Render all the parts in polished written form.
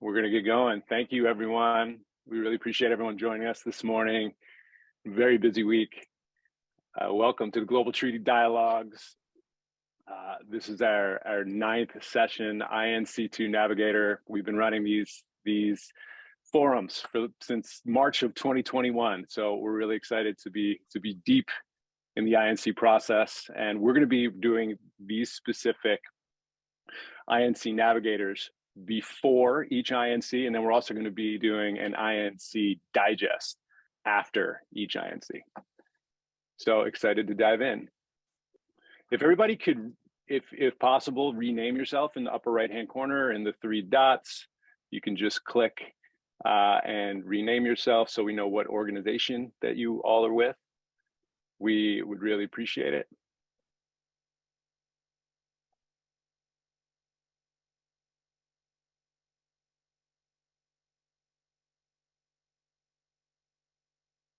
We're going to get going. Thank you, everyone. We really appreciate everyone joining us this morning. Very busy week. Welcome to the Global Treaty Dialogues. This is our 9th session, INC-2 Navigator. We've been running these forums since March of 2021. So we're really excited to be deep in the INC process. And we're going to be doing these specific INC Navigators before each INC, and then we're also going to be doing an INC digest after each INC. So excited to dive in. If everybody could, if possible, rename yourself in the upper right-hand corner in the 3 dots. You can just click and rename yourself so we know what organization that you all are with. We would really appreciate it.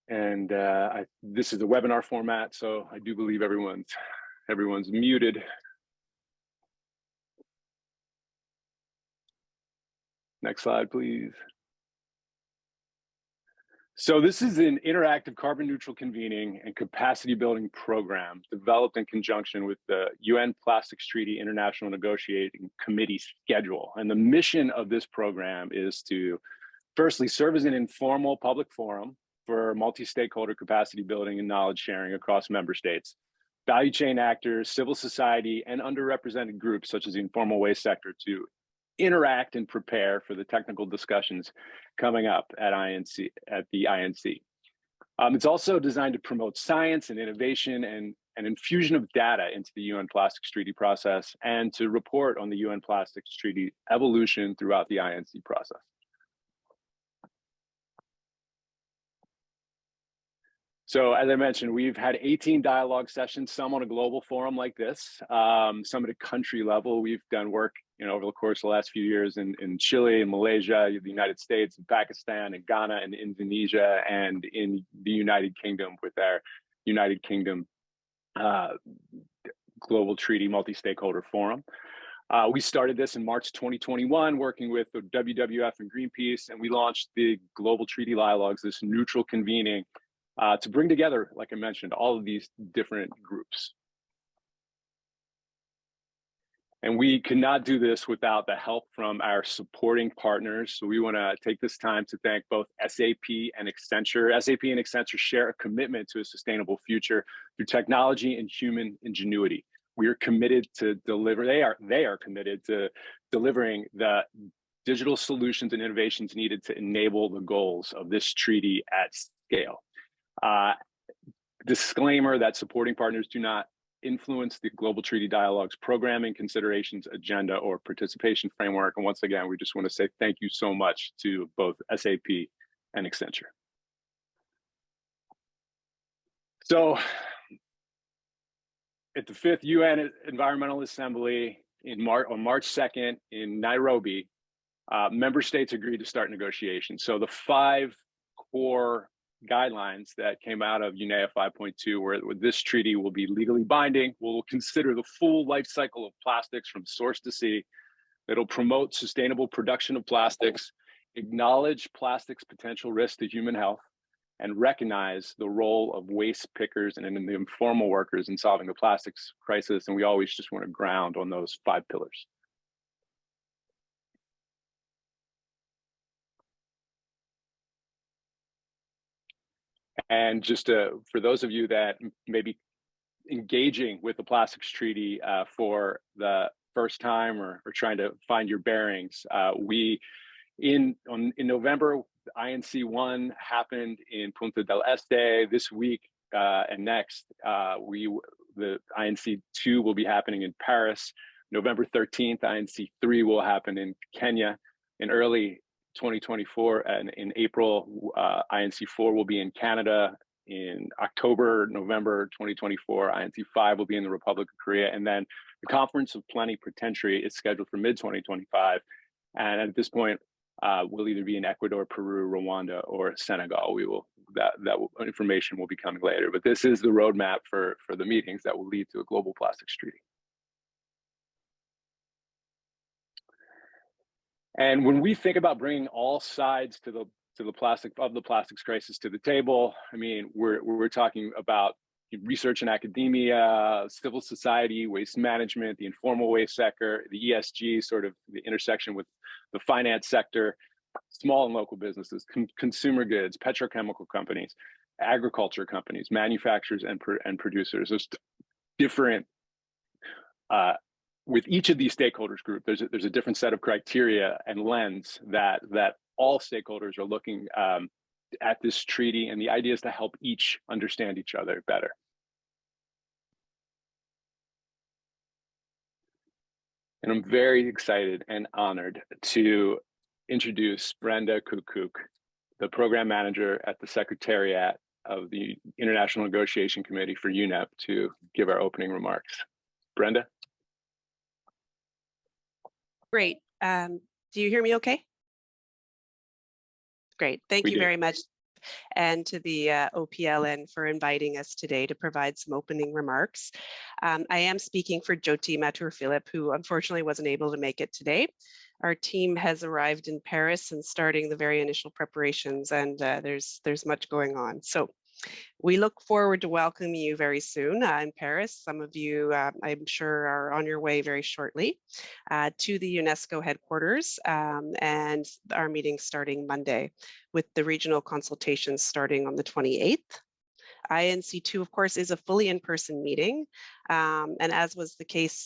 And this is a webinar format, so I do believe everyone's muted. Next slide, please. So this is an interactive carbon neutral convening and capacity building program developed in conjunction with the UN Plastics Treaty International Negotiating Committee schedule. And the mission of this program is to firstly serve as an informal public forum for multi-stakeholder capacity building and knowledge sharing across member states, value chain actors, civil society, and underrepresented groups such as the informal waste sector to interact and prepare for the technical discussions coming up at the INC. It's also designed to promote science and innovation and an infusion of data into the UN Plastics Treaty process and to report on the UN Plastics Treaty evolution throughout the INC process. So as I mentioned, we've had 18 dialogue sessions, some on a global forum like this, some at a country level. We've done work over the course of the last few years in Chile, and Malaysia, the United States, and Pakistan, and Ghana, and Indonesia, and in the United Kingdom with our United Kingdom Global Treaty Multi-Stakeholder Forum. We started this in March 2021, working with the WWF and Greenpeace, and we launched the Global Treaty Dialogues, this neutral convening, to bring together, like I mentioned, all of these different groups. And we could not do this without the help from our supporting partners. So we want to take this time to thank both SAP and Accenture. SAP and Accenture share a commitment to a sustainable future through technology and human ingenuity. We are committed to deliver, they are committed to delivering the digital solutions and innovations needed to enable the goals of this treaty at scale. Disclaimer that supporting partners do not influence the Global Treaty Dialogues programming, considerations, agenda, or participation framework. And once again, we just want to say thank you so much to both SAP and Accenture. So at the 5th UN Environmental Assembly on March 2nd in Nairobi, member states agreed to start negotiations. So the 5 core guidelines that came out of UNEA 5.2, where this treaty will be legally binding, will consider the full life cycle of plastics from source to sea. It'll promote sustainable production of plastics, acknowledge plastics' potential risk to human health, and recognize the role of waste pickers and the informal workers in solving the plastics crisis. And we always just want to ground on those 5 pillars. And just for those of you that may be engaging with the Plastics Treaty for the first time or trying to find your bearings, in November, INC-1 happened in Punta del Este. This week and next, the INC-2 will be happening in Paris. November 13th, INC-3 will happen in Kenya. In early 2024, and in April, INC-4 will be in Canada. In October, November 2024, INC-5 will be in the Republic of Korea. And then the Conference of Plenipotentiary is scheduled for mid-2025. And at this point, we'll either be in Ecuador, Peru, Rwanda, or Senegal. That information will be coming later. But this is the roadmap for the meetings that will lead to a global plastics treaty. And when we think about bringing all sides to the plastics crisis to the table, I mean, we're talking about research and academia, civil society, waste management, the informal waste sector, the ESG, sort of the intersection with the finance sector, small and local businesses, consumer goods, petrochemical companies, agriculture companies, manufacturers and producers. There's different, with each of these stakeholders group, there's a different set of criteria and lens that all stakeholders are looking at this treaty, and the idea is to help each understand each other better. And I'm very excited and honored to introduce Brenda Kukuk, the program manager at the Secretariat of the International Negotiation Committee for UNEP, to give our opening remarks. Brenda? Great. Do you hear me okay? Great. Thank you very much. And to the OPLN for inviting us today to provide some opening remarks. I am speaking for Jyoti Mathur-Philip, who unfortunately wasn't able to make it today. Our team has arrived in Paris and starting the very initial preparations, and there's much going on. So we look forward to welcoming you very soon in Paris. Some of you, I'm sure, are on your way very shortly to the UNESCO headquarters, and our meeting starting Monday, with the regional consultations starting on the 28th. INC-2, of course, is a fully in-person meeting, and as was the case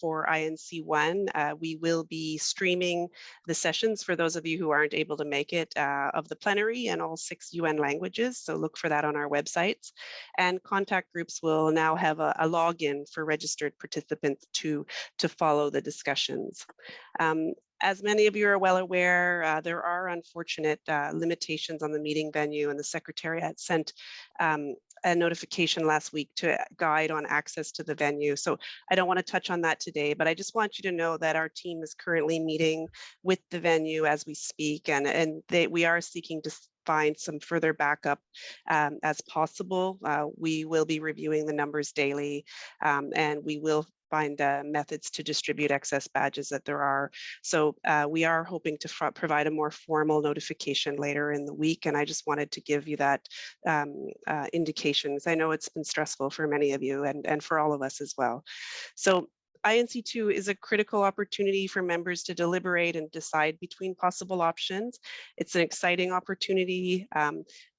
for INC-1, we will be streaming the sessions for those of you who aren't able to make it of the plenary in all 6 UN languages, so look for that on our websites. And contact groups will now have a login for registered participants to follow the discussions. As many of you are well aware, there are unfortunate limitations on the meeting venue, and the Secretariat sent a notification last week to guide on access to the venue. So I don't want to touch on that today, but I just want you to know that our team is currently meeting with the venue as we speak, and we are seeking to find some further backup as possible. We will be reviewing the numbers daily, and we will find methods to distribute excess badges that there are. So we are hoping to provide a more formal notification later in the week, and I just wanted to give you that indications. I know it's been stressful for many of you and for all of us as well. So INC-2 is a critical opportunity for members to deliberate and decide between possible options. It's an exciting opportunity.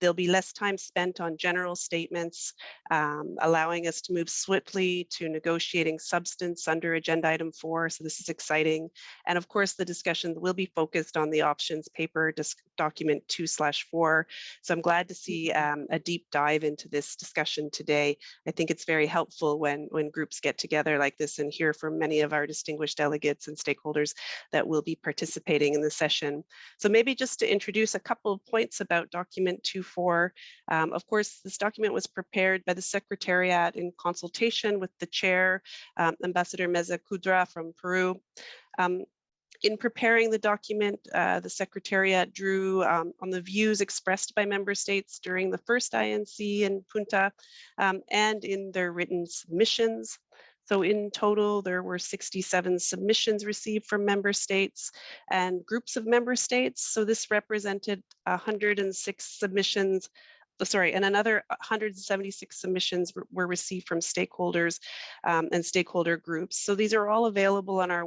There'll be less time spent on general statements, allowing us to move swiftly to negotiating substance under Agenda Item 4. So this is exciting. And of course, the discussion will be focused on the options paper, document 2/4. So I'm glad to see a deep dive into this discussion today. I think it's very helpful when groups get together like this and hear from many of our distinguished delegates and stakeholders that will be participating in the session. So maybe just to introduce a couple of points about document 2/4. Of course, this document was prepared by the Secretariat in consultation with the chair, Ambassador Meza Kudra from Peru. In preparing the document, the Secretariat drew on the views expressed by member states during the first INC in Punta and in their written submissions. So in total, there were 67 submissions received from member states and groups of member states. So this represented 106 submissions, and another 176 submissions were received from stakeholders and stakeholder groups. So these are all available on our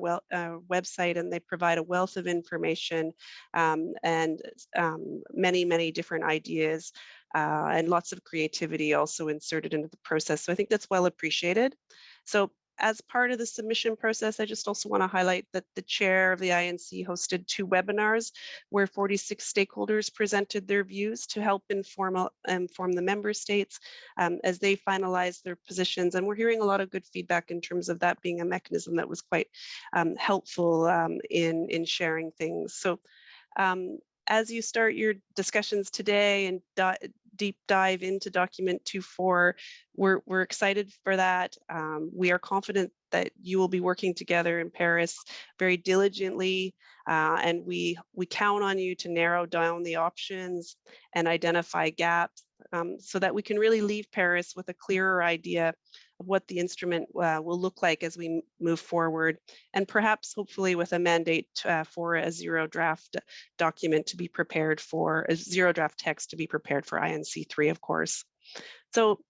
website, and they provide a wealth of information and many, many different ideas and lots of creativity also inserted into the process. So I think that's well appreciated. So as part of the submission process, I just also want to highlight that the chair of the INC hosted 2 webinars where 46 stakeholders presented their views to help inform the member states as they finalize their positions. And we're hearing a lot of good feedback in terms of that being a mechanism that was quite helpful in sharing things. So as you start your discussions today and deep dive into document 2/4, we're excited for that. We are confident that you will be working together in Paris very diligently, and we count on you to narrow down the options and identify gaps so that we can really leave Paris with a clearer idea what the instrument will look like as we move forward, and perhaps hopefully with a mandate for a zero draft document to be prepared for, a zero draft text to be prepared for INC-3, of course. So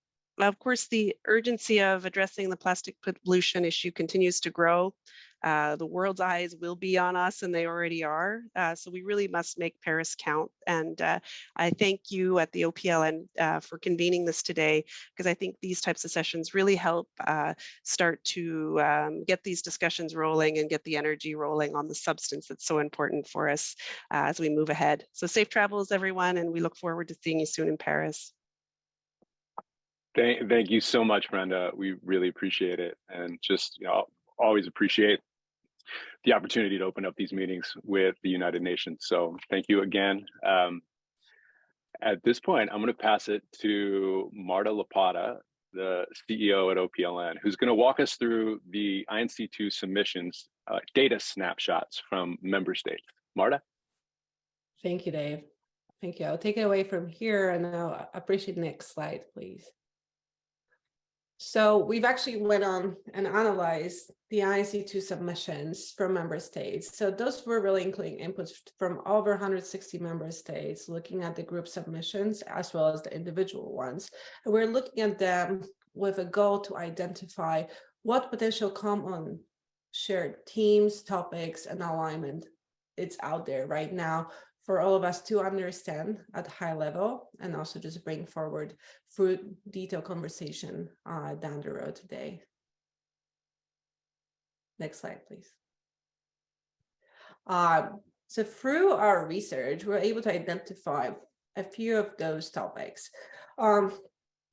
of course, the urgency of addressing the plastic pollution issue continues to grow. The world's eyes will be on us, and they already are. So we really must make Paris count. And I thank you at the OPLN for convening this today, because I think these types of sessions really help start to get these discussions rolling and get the energy rolling on the substance that's so important for us as we move ahead. So safe travels, everyone, and we look forward to seeing you soon in Paris. Thank you so much, Brenda. We really appreciate it, and just always appreciate the opportunity to open up these meetings with the United Nations. So thank you again. At this point, I'm going to pass it to Marta Lapata, the CEO at OPLN, who's going to walk us through the INC-2 submissions data snapshots from member states. Marta? Thank you, Dave. Thank you. I'll take it away from here, and I'll appreciate the next slide, please. So we've actually went on and analyzed the INC-2 submissions from member states. So those were really including inputs from over 160 member states, looking at the group submissions as well as the individual ones. And we're looking at them with a goal to identify what potential common shared themes, topics, and alignment it's out there right now for all of us to understand at high level, and also just bring forward through detailed conversation down the road today. Next slide, please. So through our research, we're able to identify a few of those topics.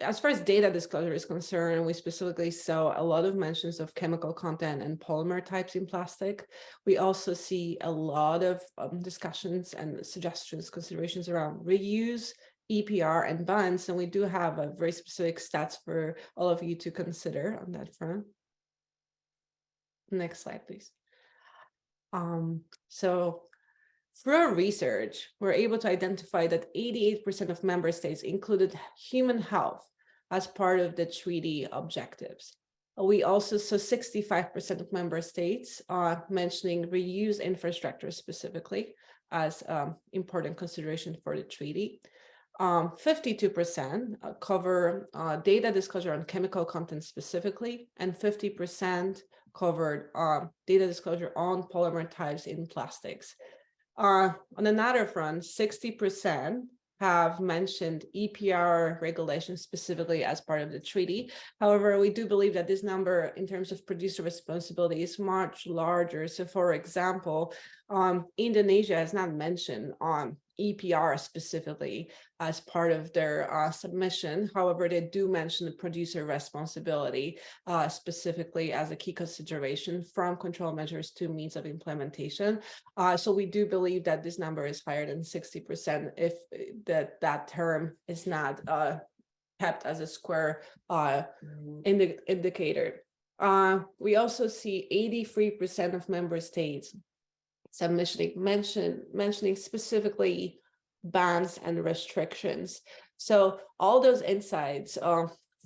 As far as data disclosure is concerned, we specifically saw a lot of mentions of chemical content and polymer types in plastic. We also see a lot of discussions and suggestions, considerations around reuse, EPR, and bans, and we do have a very specific stats for all of you to consider on that front. Next slide, please. So through our research, we're able to identify that 88% of member states included human health as part of the treaty objectives. We also saw 65% of member states mentioning reuse infrastructure specifically as important consideration for the treaty. 52% cover data disclosure on chemical content specifically, and 50% covered data disclosure on polymer types in plastics. On another front, 60% have mentioned EPR regulations specifically as part of the treaty. However, we do believe that this number in terms of producer responsibility is much larger. So for example, Indonesia has not mentioned EPR specifically as part of their submission. However, they do mention the producer responsibility specifically as a key consideration from control measures to means of implementation. So we do believe that this number is higher than 60% if that term is not kept as a square indicator. We also see 83% of member states mentioning specifically bans and restrictions. So all those insights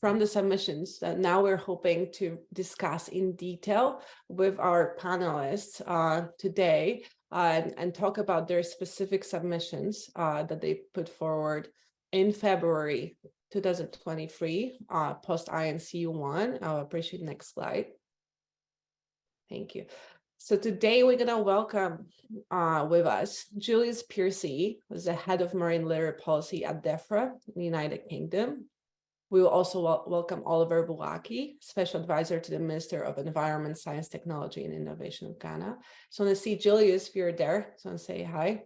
from the submissions that now we're hoping to discuss in detail with our panelists today and talk about their specific submissions that they put forward in February 2023 post INC-1. I'll appreciate the next slide. Thank you. So today we're going to welcome with us Julius Piercy, who's the head of marine litter policy at DEFRA in the United Kingdom. We will also welcome Oliver Bulaki, special advisor to the Minister of Environment, Science, Technology, and Innovation of Ghana. So I want to see Julius, if you're there. So I want to say hi.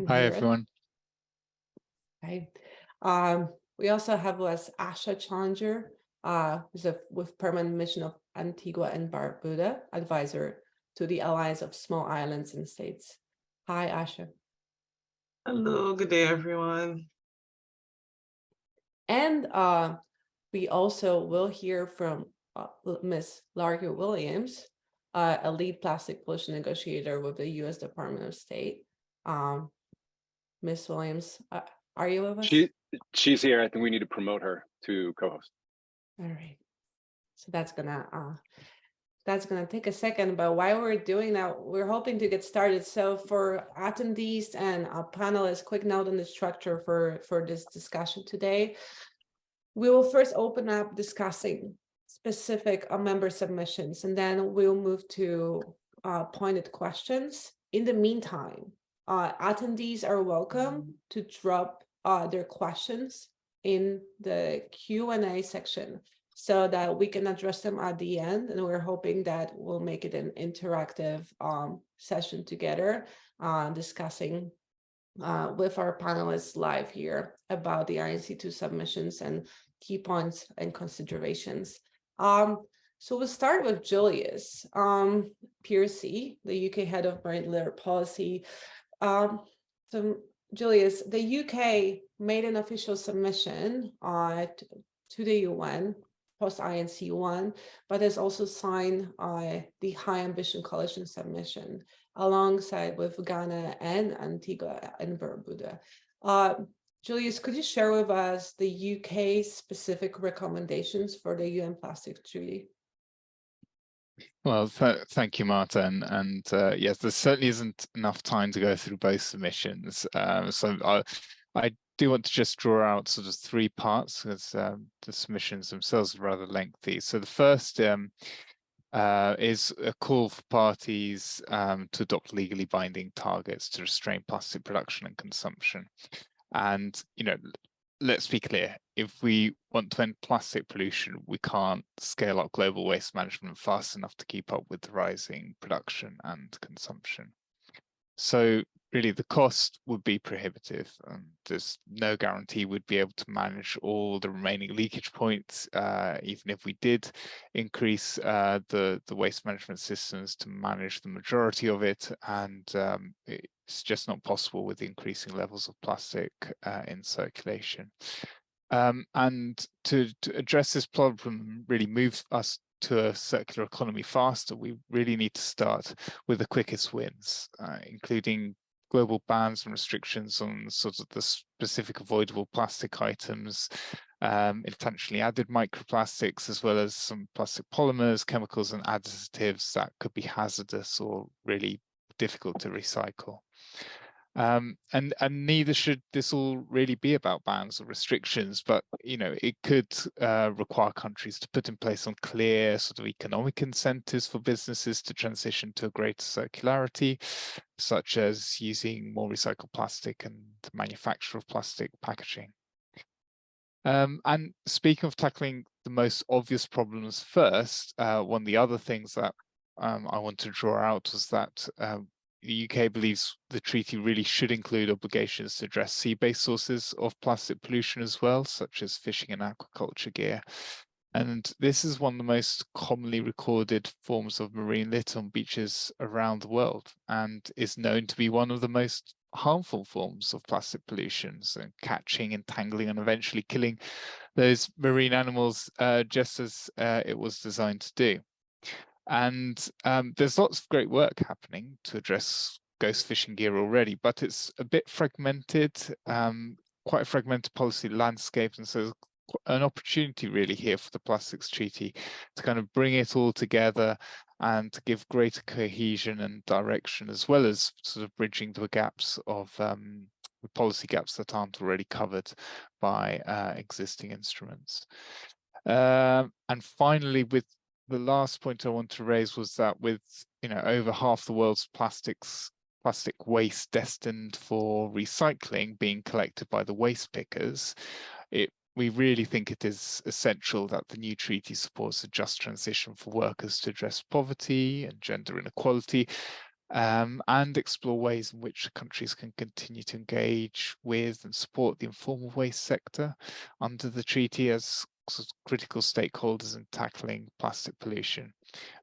Hi, everyone. Hi. We also have with us Asha Challenger, who's with permanent mission of Antigua and Barbuda, advisor to the Alliance of Small Islands and States. Hi, Asha. Hello, good day, everyone. And we also will hear from Ms. Larga Williams, a lead plastic pollution negotiator with the U.S. Department of State. Ms. Williams, are you with us? She's here. I think we need to promote her to co-host. All right. So that's gonna take a second, but while we're doing that, we're hoping to get started. So for attendees and panelists, quick note on the structure for this discussion today. We will first open up discussing specific member submissions, and then we'll move to pointed questions. In the meantime, attendees are welcome to drop their questions in the Q&A section so that we can address them at the end. And we're hoping that we'll make it an interactive session together, discussing with our panelists live here about the INC-2 submissions and key points and considerations. So we'll start with Julius Piercy, the UK head of marine litter policy. So Julius, the UK made an official submission to the UN post INC-1, but has also signed the High Ambition Coalition submission alongside with Ghana and Antigua and Barbuda. Julius, could you share with us the UK specific recommendations for the UN Plastic Treaty? Well, thank you, Martin. And yes, there certainly isn't enough time to go through both submissions. So I do want to just draw out sort of three parts, because the submissions themselves are rather lengthy. So the first is a call for parties to adopt legally binding targets to restrain plastic production and consumption. And, let's be clear, if we want to end plastic pollution, we can't scale up global waste management fast enough to keep up with the rising production and consumption. So really the cost would be prohibitive, and there's no guarantee we'd be able to manage all the remaining leakage points, even if we did increase the waste management systems to manage the majority of it. And it's just not possible with increasing levels of plastic in circulation. And to address this problem, really move us to a circular economy faster, we really need to start with the quickest wins, including global bans and restrictions on sort of the specific avoidable plastic items, intentionally added microplastics, as well as some plastic polymers, chemicals and additives that could be hazardous or really difficult to recycle. And neither should this all really be about bans or restrictions, but it could require countries to put in place some clear sort of economic incentives for businesses to transition to a greater circularity, such as using more recycled plastic and the manufacture of plastic packaging. And speaking of tackling the most obvious problems first, one of the other things that I want to draw out was that the UK believes the treaty really should include obligations to address sea-based sources of plastic pollution as well, such as fishing and aquaculture gear. And this is one of the most commonly recorded forms of marine litter on beaches around the world, and is known to be one of the most harmful forms of plastic pollution, so catching, entangling, and eventually killing those marine animals just as it was designed to do. And there's lots of great work happening to address ghost fishing gear already, but it's a bit fragmented, quite a fragmented policy landscape. And so there's an opportunity really here for the Plastics Treaty to kind of bring it all together and to give greater cohesion and direction, as well as sort of bridging the gaps of the policy gaps that aren't already covered by existing instruments. And finally, with the last point I want to raise was that with over half the world's plastic waste destined for recycling being collected by the waste pickers, we really think it is essential that the new treaty supports a just transition for workers to address poverty and gender inequality, and explore ways in which countries can continue to engage with and support the informal waste sector under the treaty as critical stakeholders in tackling plastic pollution,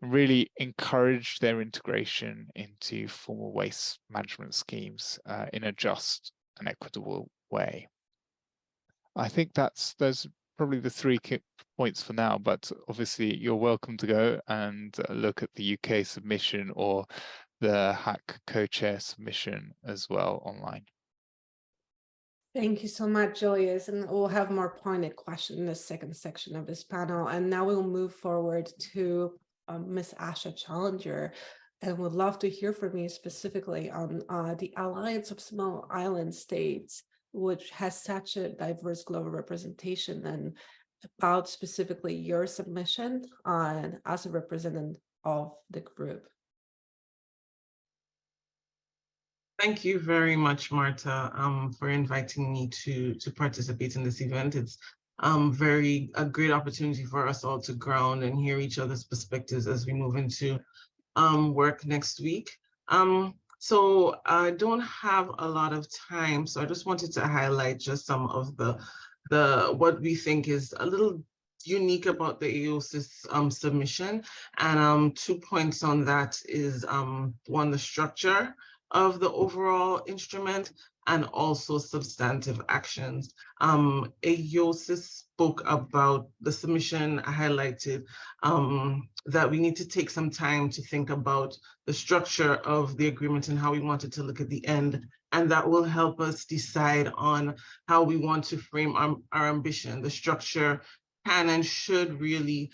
and really encourage their integration into formal waste management schemes in a just and equitable way. I think those are probably the three key points for now, but obviously you're welcome to go and look at the UK submission or the HAC co-chair submission as well online. Thank you so much, Julius. And we'll have more pointed questions in the second section of this panel. And now we'll move forward to Ms. Asha Challenger. And would love to hear from you specifically on the Alliance of Small Island States, which has such a diverse global representation, and about specifically your submission as a representative of the group. Thank you very much, Marta, for inviting me to participate in this event. It's a great opportunity for us all to ground and hear each other's perspectives as we move into work next week. So I don't have a lot of time, so I just wanted to highlight just some of the what we think is a little unique about the AOSIS submission. And 2 points on that is one, the structure of the overall instrument, and also substantive actions. AOSIS spoke about the submission, highlighted that we need to take some time to think about the structure of the agreement and how we want it to look at the end. And that will help us decide on how we want to frame our ambition. The structure can and should really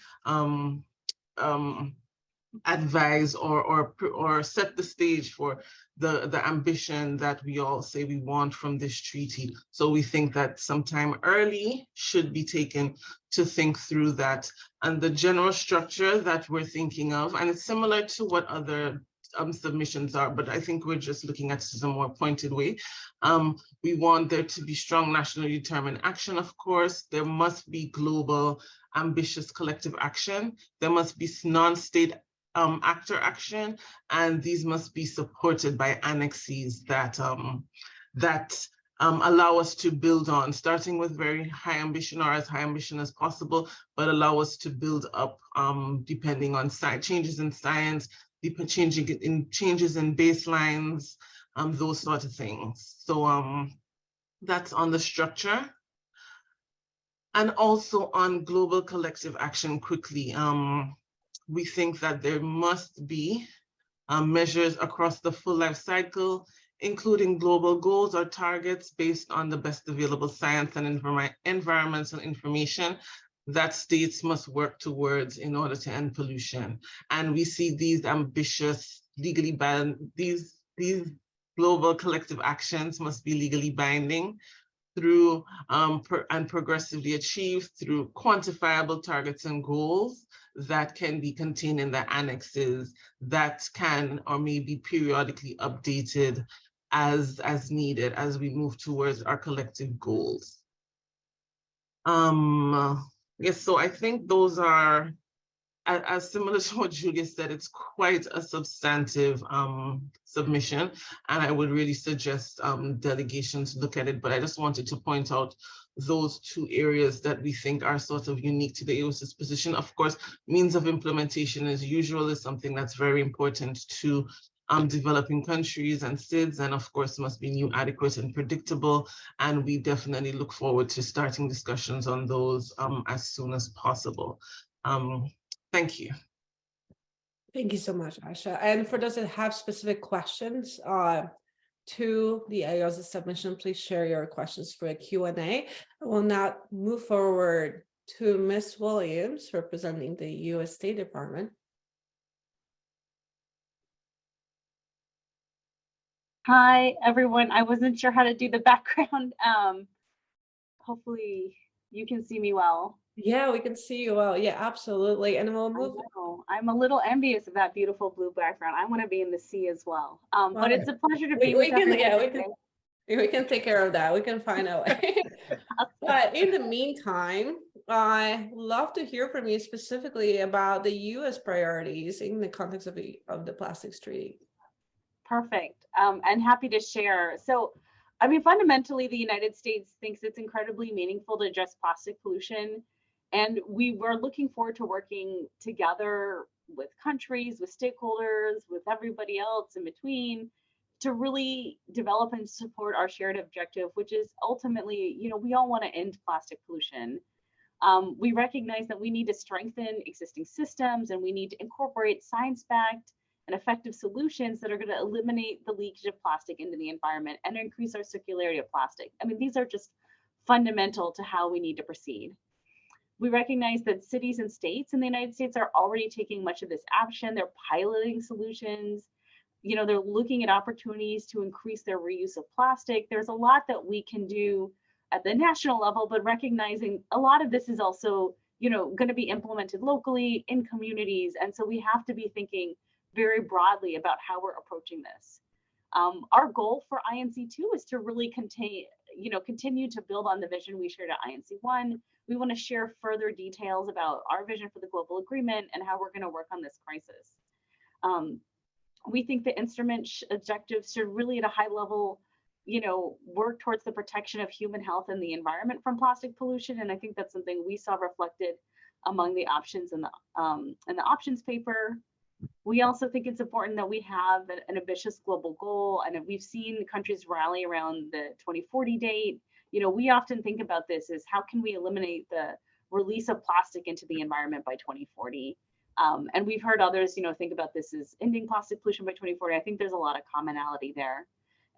advise or set the stage for the ambition that we all say we want from this treaty. So we think that sometime early should be taken to think through that. And the general structure that we're thinking of, and it's similar to what other submissions are, but I think we're just looking at it in a more pointed way. We want there to be strong nationally determined action, of course. There must be global, ambitious collective action. There must be non-state actor action, and these must be supported by annexes that allow us to build on, starting with very high ambition or as high ambition as possible, but allow us to build up depending on changes in science, changes in baselines, those sort of things. So that's on the structure. And also on global collective action quickly. We think that there must be measures across the full life cycle, including global goals or targets based on the best available science and environmental information that states must work towards in order to end pollution. And we see these ambitious, legally bound, these global collective actions must be legally binding through and progressively achieved through quantifiable targets and goals that can be contained in the annexes that can or may be periodically updated as needed as we move towards our collective goals. Yes, so I think those are, as similar to what Julia said, it's quite a substantive submission, and I would really suggest delegations look at it, but I just wanted to point out those two areas that we think are sort of unique to the AOSIS position. Of course, means of implementation as usual is something that's very important to developing countries and SIDS, and of course must be new, adequate, and predictable. And we definitely look forward to starting discussions on those as soon as possible. Thank you. Thank you so much, Asha. And for those that have specific questions to the AOSIS submission, please share your questions for a Q&A. I will now move forward to Ms. Williams, representing the U.S. State Department. Hi, everyone. I wasn't sure how to do the background. Hopefully you can see me well. Yeah, we can see you well. Yeah, absolutely. And we'll move. I'm a little envious of that beautiful blue background. I want to be in the sea as well. But it's a pleasure to be with everyone. We can take care of that. We can find a way. But in the meantime, I'd love to hear from you specifically about the U.S. priorities in the context of the Plastics Treaty. Perfect. And happy to share. So, I mean, fundamentally, the United States thinks it's incredibly meaningful to address plastic pollution. And we were looking forward to working together with countries, with stakeholders, with everybody else in between to really develop and support our shared objective, which is ultimately, you know, we all want to end plastic pollution. We recognize that we need to strengthen existing systems and we need to incorporate science-backed and effective solutions that are going to eliminate the leakage of plastic into the environment and increase our circularity of plastic. I mean, these are just fundamental to how we need to proceed. We recognize that cities and states in the United States are already taking much of this action. They're piloting solutions. You know, they're looking at opportunities to increase their reuse of plastic. There's a lot that we can do at the national level, but recognizing a lot of this is also, you know, going to be implemented locally in communities. And so we have to be thinking very broadly about how we're approaching this. Our goal for INC-2 is to really continue to build on the vision we shared at INC-1. We want to share further details about our vision for the global agreement and how we're going to work on this crisis. We think the instrument objectives should really at a high level, you know, work towards the protection of human health and the environment from plastic pollution. And I think that's something we saw reflected among the options in the options paper. We also think it's important that we have an ambitious global goal, and we've seen countries rally around the 2040 date. You know, we often think about this as how can we eliminate the release of plastic into the environment by 2040. And we've heard others, you know, think about this as ending plastic pollution by 2040. I think there's a lot of commonality there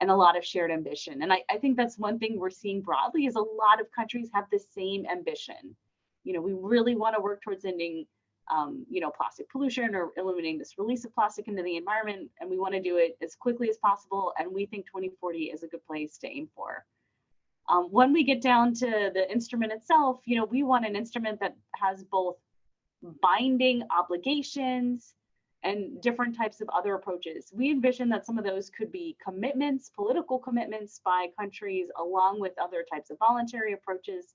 and a lot of shared ambition. And I think that's one thing we're seeing broadly is a lot of countries have the same ambition. You know, we really want to work towards ending you know, plastic pollution or eliminating this release of plastic into the environment. And we want to do it as quickly as possible. And we think 2040 is a good place to aim for. When we get down to the instrument itself, you know, we want an instrument that has both binding obligations and different types of other approaches. We envision that some of those could be commitments, political commitments by countries, along with other types of voluntary approaches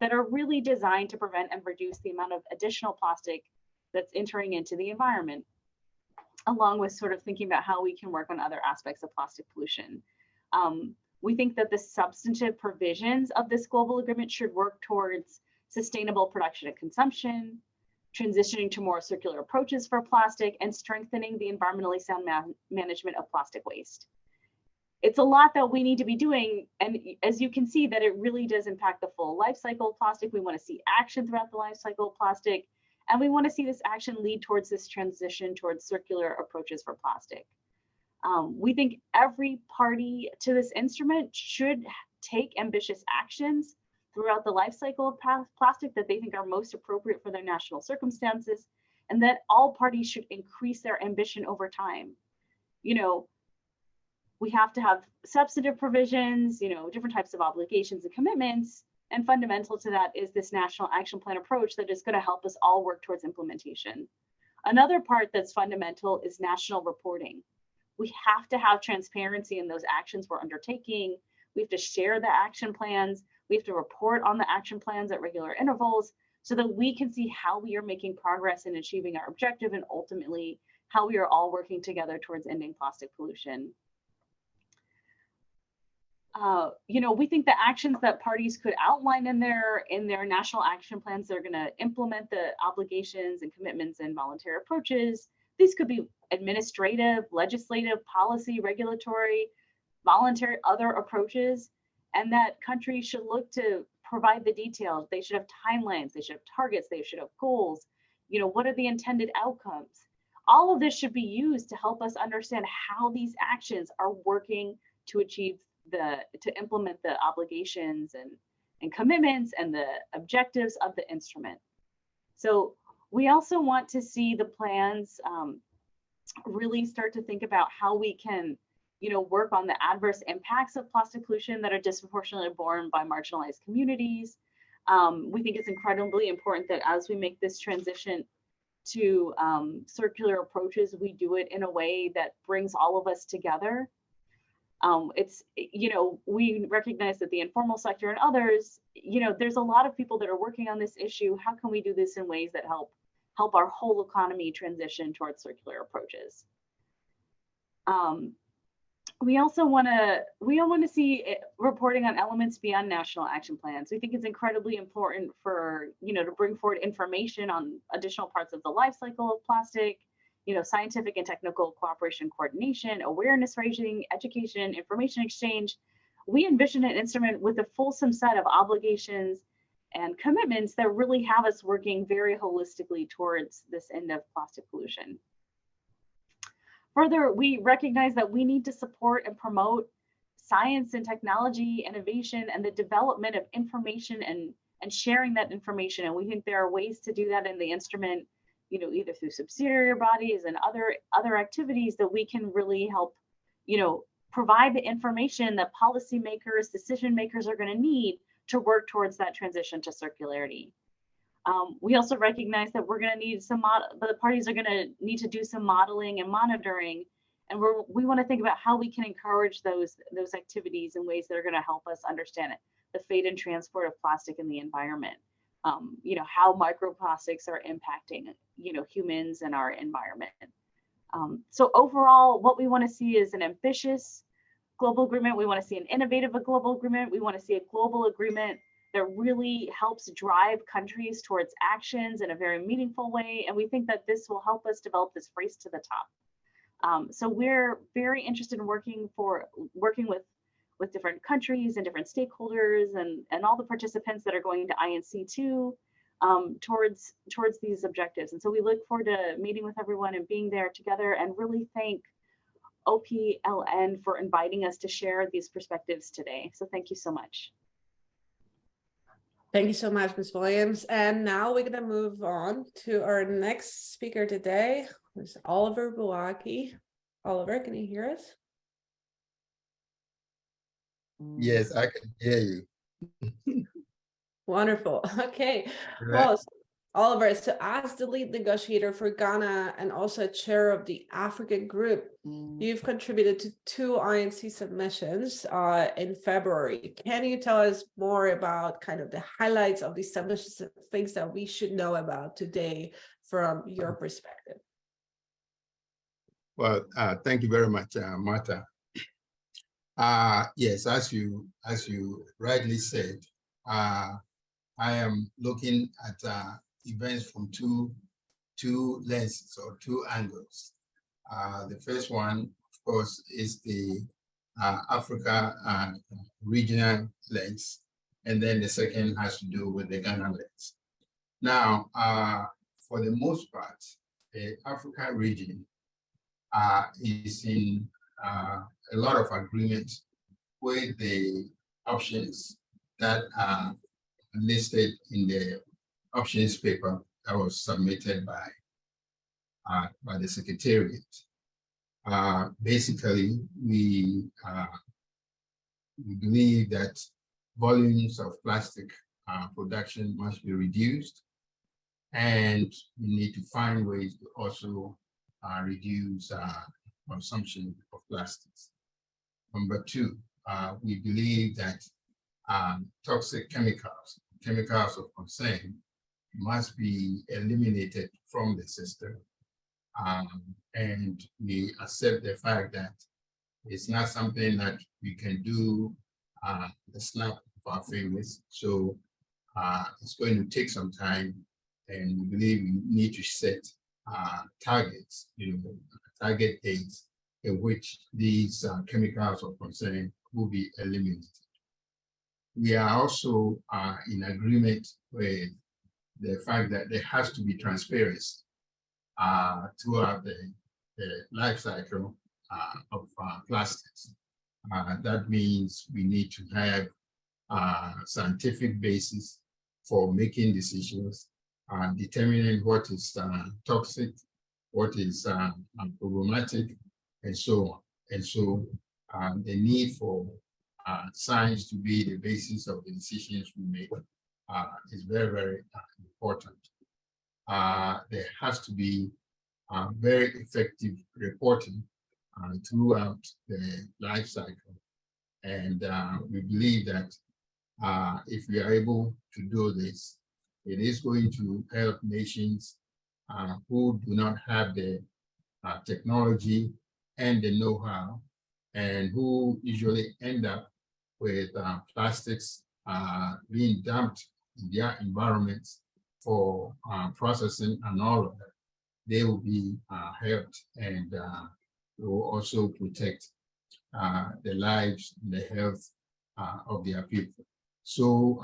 that are really designed to prevent and reduce the amount of additional plastic that's entering into the environment, along with sort of thinking about how we can work on other aspects of plastic pollution. We think that the substantive provisions of this global agreement should work towards sustainable production and consumption, transitioning to more circular approaches for plastic, and strengthening the environmentally sound management of plastic waste. It's a lot that we need to be doing. And as you can see, that it really does impact the full life cycle of plastic. We want to see action throughout the life cycle of plastic. And we want to see this action lead towards this transition towards circular approaches for plastic. We think every party to this instrument should take ambitious actions throughout the life cycle of plastic that they think are most appropriate for their national circumstances, and that all parties should increase their ambition over time. You know, we have to have substantive provisions, you know, different types of obligations and commitments, and fundamental to that is this national action plan approach that is going to help us all work towards implementation. Another part that's fundamental is national reporting. We have to have transparency in those actions we're undertaking. We have to share the action plans. We have to report on the action plans at regular intervals so that we can see how we are making progress in achieving our objective and ultimately how we are all working together towards ending plastic pollution. You know, we think the actions that parties could outline in their national action plans, they're going to implement the obligations and commitments and voluntary approaches. These could be administrative, legislative, policy, regulatory, voluntary, other approaches, and that countries should look to provide the details. They should have timelines, they should have targets, they should have goals. You know, what are the intended outcomes? All of this should be used to help us understand how these actions are working to achieve to implement the obligations and commitments and the objectives of the instrument. So we also want to see the plans really start to think about how we can, you know, work on the adverse impacts of plastic pollution that are disproportionately borne by marginalized communities. We think it's incredibly important that as we make this transition to circular approaches, we do it in a way that brings all of us together. It's, you know, we recognize that the informal sector and others, you know, there's a lot of people that are working on this issue. How can we do this in ways that help our whole economy transition towards circular approaches? We also want to see reporting on elements beyond national action plans. We think it's incredibly important for, you know, to bring forward information on additional parts of the life cycle of plastic, you know, scientific and technical cooperation, coordination, awareness raising, education, information exchange. We envision an instrument with a fulsome set of obligations and commitments that really have us working very holistically towards this end of plastic pollution. Further, we recognize that we need to support and promote science and technology innovation and the development of information and sharing that information. And we think there are ways to do that in the instrument, you know, either through subsidiary bodies and other activities that we can really help, you know, provide the information that policymakers, decision makers are going to need to work towards that transition to circularity. We also recognize that we're going to need the parties are going to need to do some modeling and monitoring, and we want to think about how we can encourage those activities in ways that are going to help us understand it, the fate and transport of plastic in the environment. You know, how microplastics are impacting, you know, humans and our environment. So overall, what we want to see is an ambitious global agreement. We want to see an innovative global agreement. We want to see a global agreement that really helps drive countries towards actions in a very meaningful way. And we think that this will help us develop this race to the top. So we're very interested in working with different countries and different stakeholders and all the participants that are going to INC-2 towards these objectives. And so we look forward to meeting with everyone and being there together, and really thank OPLN for inviting us to share these perspectives today. So thank you so much. Thank you so much, Ms. Williams. And now we're going to move on to our next speaker today, who's Oliver Buaki. Oliver, can you hear us? Yes, I can hear you. Wonderful. Okay. Right. Well, Oliver, so as the lead negotiator for Ghana and also chair of the African group, you've contributed to 2 INC submissions in February. Can you tell us more about kind of the highlights of these submissions, things that we should know about today from your perspective? Well, thank you very much, Martha. Yes, as you rightly said, I am looking at events from two lenses or 2 angles. The first one, of course, is the Africa regional lens, and then the second has to do with the Ghana lens. Now, for the most part, the Africa region is in a lot of agreement with the options that are listed in the options paper that was submitted by the Secretariat. Basically, we believe that volumes of plastic production must be reduced, and we need to find ways to also reduce consumption of plastics. Number 2, we believe that toxic chemicals of concern must be eliminated from the system. And we accept the fact that it's not something that we can do the snap of our fingers. So it's going to take some time, and we believe we need to set targets, target dates in which these chemicals of concern will be eliminated. We are also in agreement with the fact that there has to be transparency throughout the life cycle of plastics. That means we need to have scientific basis for making decisions, determining what is toxic, what is problematic, and so on. And so the need for science to be the basis of the decisions we make is very, very important. There has to be very effective reporting throughout the life cycle. And we believe that if we are able to do this, it is going to help nations who do not have the technology and the know-how, and who usually end up with plastics being dumped in their environments for processing and all of that. They will be helped, and will also protect the lives and the health of their people. So,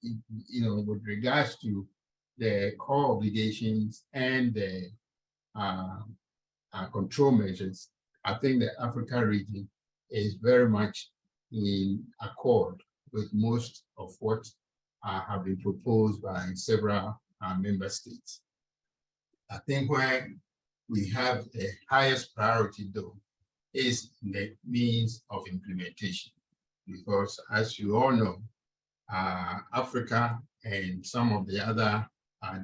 with regards to the core obligations and the control measures, I think the Africa region is very much in accord with most of what have been proposed by several member states. I think where we have the highest priority, though, is the means of implementation. Because as you all know, Africa and some of the other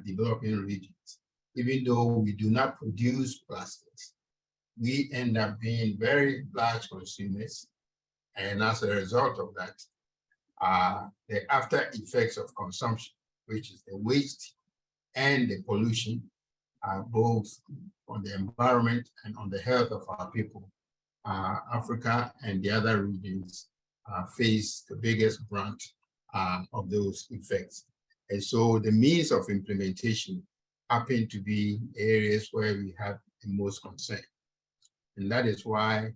developing regions, even though we do not produce plastics, we end up being very large consumers. And as a result of that, the after effects of consumption, which is the waste and the pollution, both on the environment and on the health of our people, Africa and the other regions face the biggest brunt of those effects. And so the means of implementation happen to be areas where we have the most concern. And that is why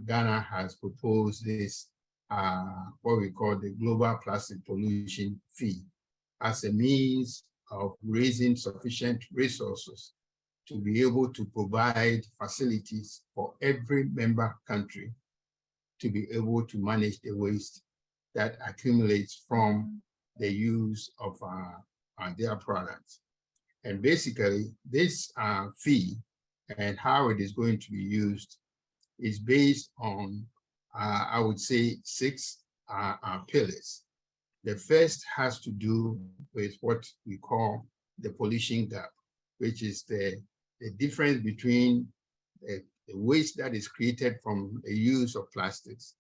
Ghana has proposed this, what we call the Global Plastic Pollution Fee, as a means of raising sufficient resources to be able to provide facilities for every member country to be able to manage the waste that accumulates from the use of their products. And basically, this fee and how it is going to be used is based on, I would say, 6 pillars. The first has to do with what we call the pollution gap, which is the difference between the waste that is created from the use of plastics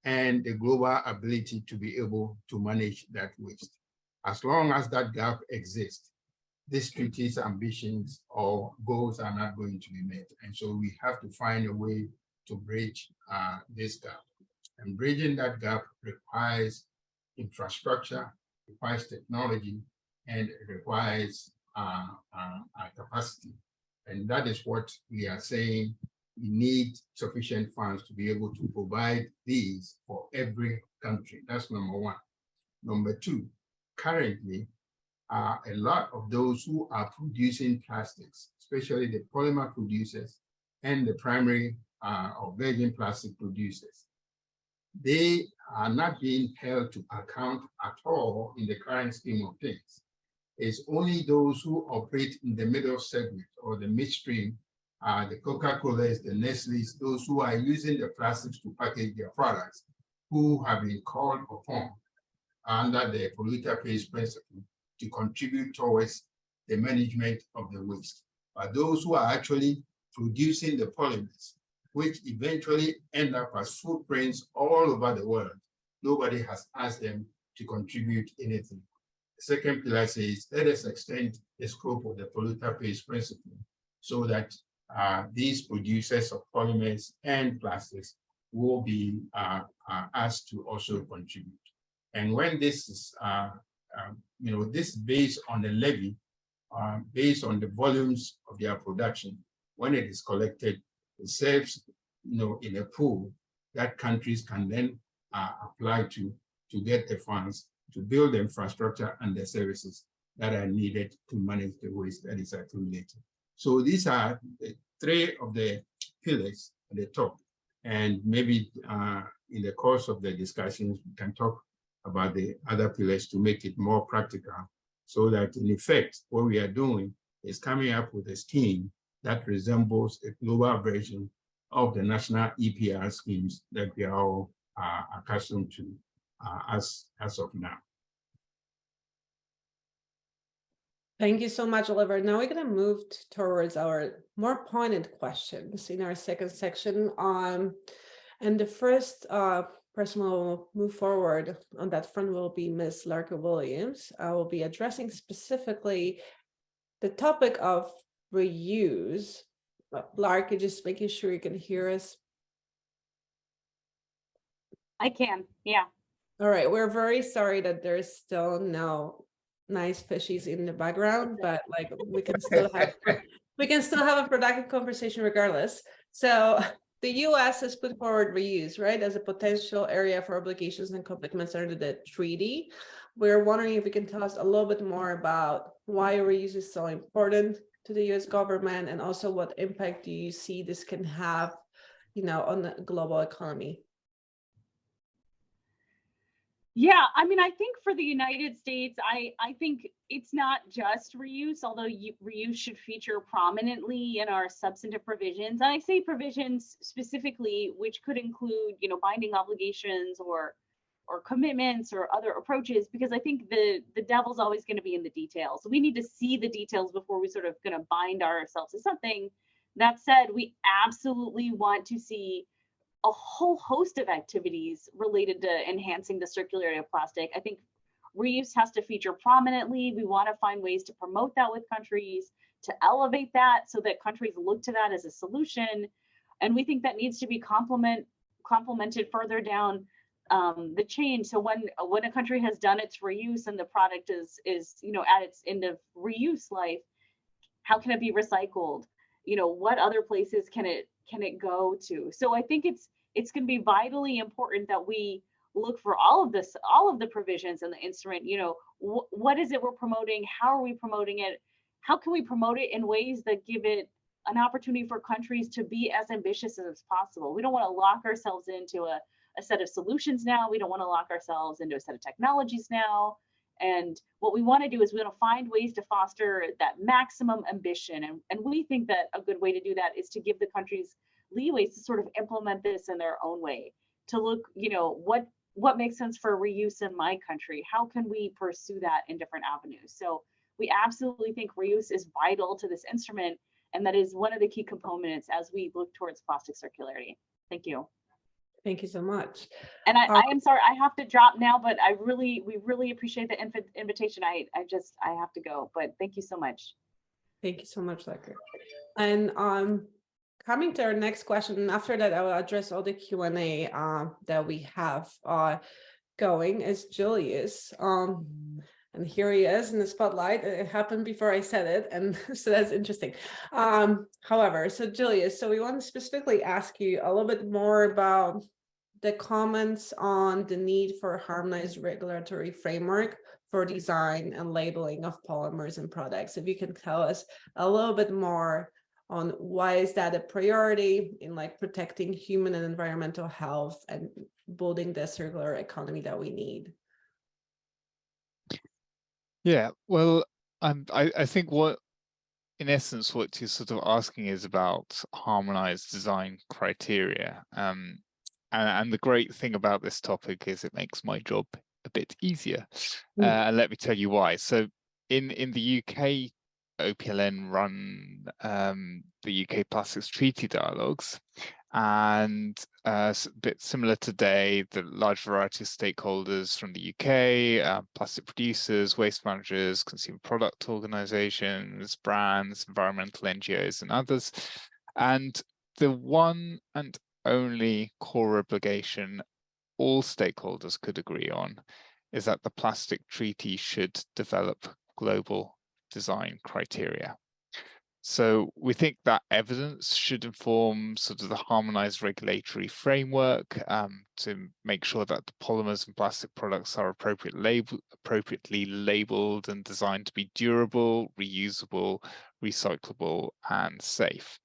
and the global ability to be able to manage that waste. As long as that gap exists, this treaty's ambitions or goals are not going to be met. And so we have to find a way to bridge this gap. And bridging that gap requires infrastructure, requires technology, and it requires capacity. And that is what we are saying. We need sufficient funds to be able to provide these for every country. That's number one. Number two, currently, a lot of those who are producing plastics, especially the polymer producers and the primary or virgin plastic producers, they are not being held to account at all in the current scheme of things. It's only those who operate in the middle segment or the midstream, the Coca-Colas, the Nestle's, those who are using the plastics to package their products, who have been called upon under the polluter pays principle to contribute towards the management of the waste. But those who are actually producing the polymers, which eventually end up as footprints all over the world, nobody has asked them to contribute anything. The second pillar says, let us extend the scope of the polluter pays principle so that these producers of polymers and plastics will be asked to also contribute. And when this is, this is based on the levy, based on the volumes of their production, when it is collected, it serves, in a pool that countries can then apply to get the funds to build the infrastructure and the services that are needed to manage the waste that is accumulated. So these are the 3 of the pillars at the top. And maybe in the course of the discussions, we can talk about the other pillars to make it more practical, so that in effect, what we are doing is coming up with a scheme that resembles a global version of the national EPR schemes that we are all accustomed to as of now. Thank you so much, Oliver. Now we're going to move towards our more pointed questions in our second section. And the first person will move forward on that front will be Ms. Larka Williams. I will be addressing specifically the topic of reuse. Larka, just making sure you can hear us. I can, yeah. All right, we're very sorry that there's still no nice fishies in the background, but like we can still have a productive conversation regardless. So the US has put forward reuse, right, as a potential area for obligations and commitments under the treaty. We're wondering if you can tell us a little bit more about why reuse is so important to the US government, and also what impact do you see this can have, on the global economy? Yeah, I mean, I think for the United States, I think it's not just reuse, although reuse should feature prominently in our substantive provisions. And I say provisions specifically, which could include, binding obligations or commitments or other approaches, because I think the devil's always going to be in the details. We need to see the details before we sort of going to bind ourselves to something. That said, we absolutely want to see a whole host of activities related to enhancing the circularity of plastic. I think reuse has to feature prominently. We want to find ways to promote that with countries, to elevate that so that countries look to that as a solution. And we think that needs to be complemented further down the chain. So when a country has done its reuse and the product is at its end of reuse life, how can it be recycled? What other places can it go to? So I think it's going to be vitally important that we look for all of the provisions in the instrument. What is it we're promoting? How are we promoting it? How can we promote it in ways that give it an opportunity for countries to be as ambitious as possible? We don't want to lock ourselves into a set of solutions now. We don't want to lock ourselves into a set of technologies now. And what we want to do is we want to find ways to foster that maximum ambition. And we think that a good way to do that is to give the countries leeways to sort of implement this in their own way, to look, what makes sense for reuse in my country? How can we pursue that in different avenues? So we absolutely think reuse is vital to this instrument. And that is one of the key components as we look towards plastic circularity. Thank you. Thank you so much. And I am sorry, I have to drop now, but we really appreciate the invitation. I have to go, but thank you so much. Thank you so much, Lecker. And coming to our next question, and after that, I will address all the Q&A that we have going, is Julius. And here he is in the spotlight. It happened before I said it, and so that's interesting. However, so Julius, so we want to specifically ask you a little bit more about the comments on the need for a harmonized regulatory framework for design and labeling of polymers and products. If you can tell us a little bit more on why is that a priority in protecting human and environmental health and building the circular economy that we need. Yeah, well, I think in essence, what you're sort of asking is about harmonized design criteria. And the great thing about this topic is it makes my job a bit easier. And let me tell you why. So in the UK, OPLN run the UK Plastics Treaty Dialogues. And a bit similar today, the large variety of stakeholders from the UK, plastic producers, waste managers, consumer product organizations, brands, environmental NGOs, and others. And the one and only core obligation all stakeholders could agree on is that the plastic treaty should develop global design criteria. So we think that evidence should inform sort of the harmonized regulatory framework to make sure that the polymers and plastic products are appropriately labeled and designed to be durable, reusable, recyclable, and safe.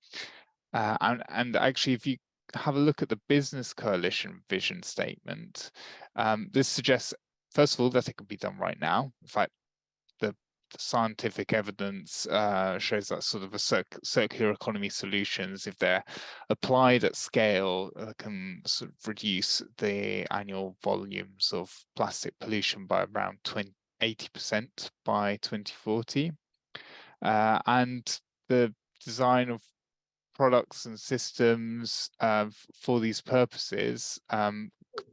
And actually, if you have a look at the Business Coalition vision statement, this suggests, first of all, that it can be done right now. In fact, the scientific evidence shows that sort of a circular economy solutions, if they're applied at scale, can sort of reduce the annual volumes of plastic pollution by around 80% by 2040. And the design of products and systems for these purposes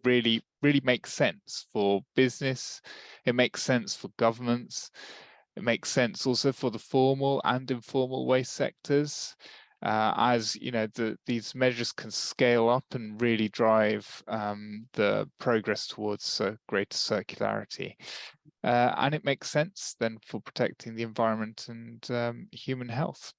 really makes sense for business. It makes sense for governments. It makes sense also for the formal and informal waste sectors, as these measures can scale up and really drive the progress towards greater circularity. And it makes sense then for protecting the environment and human health.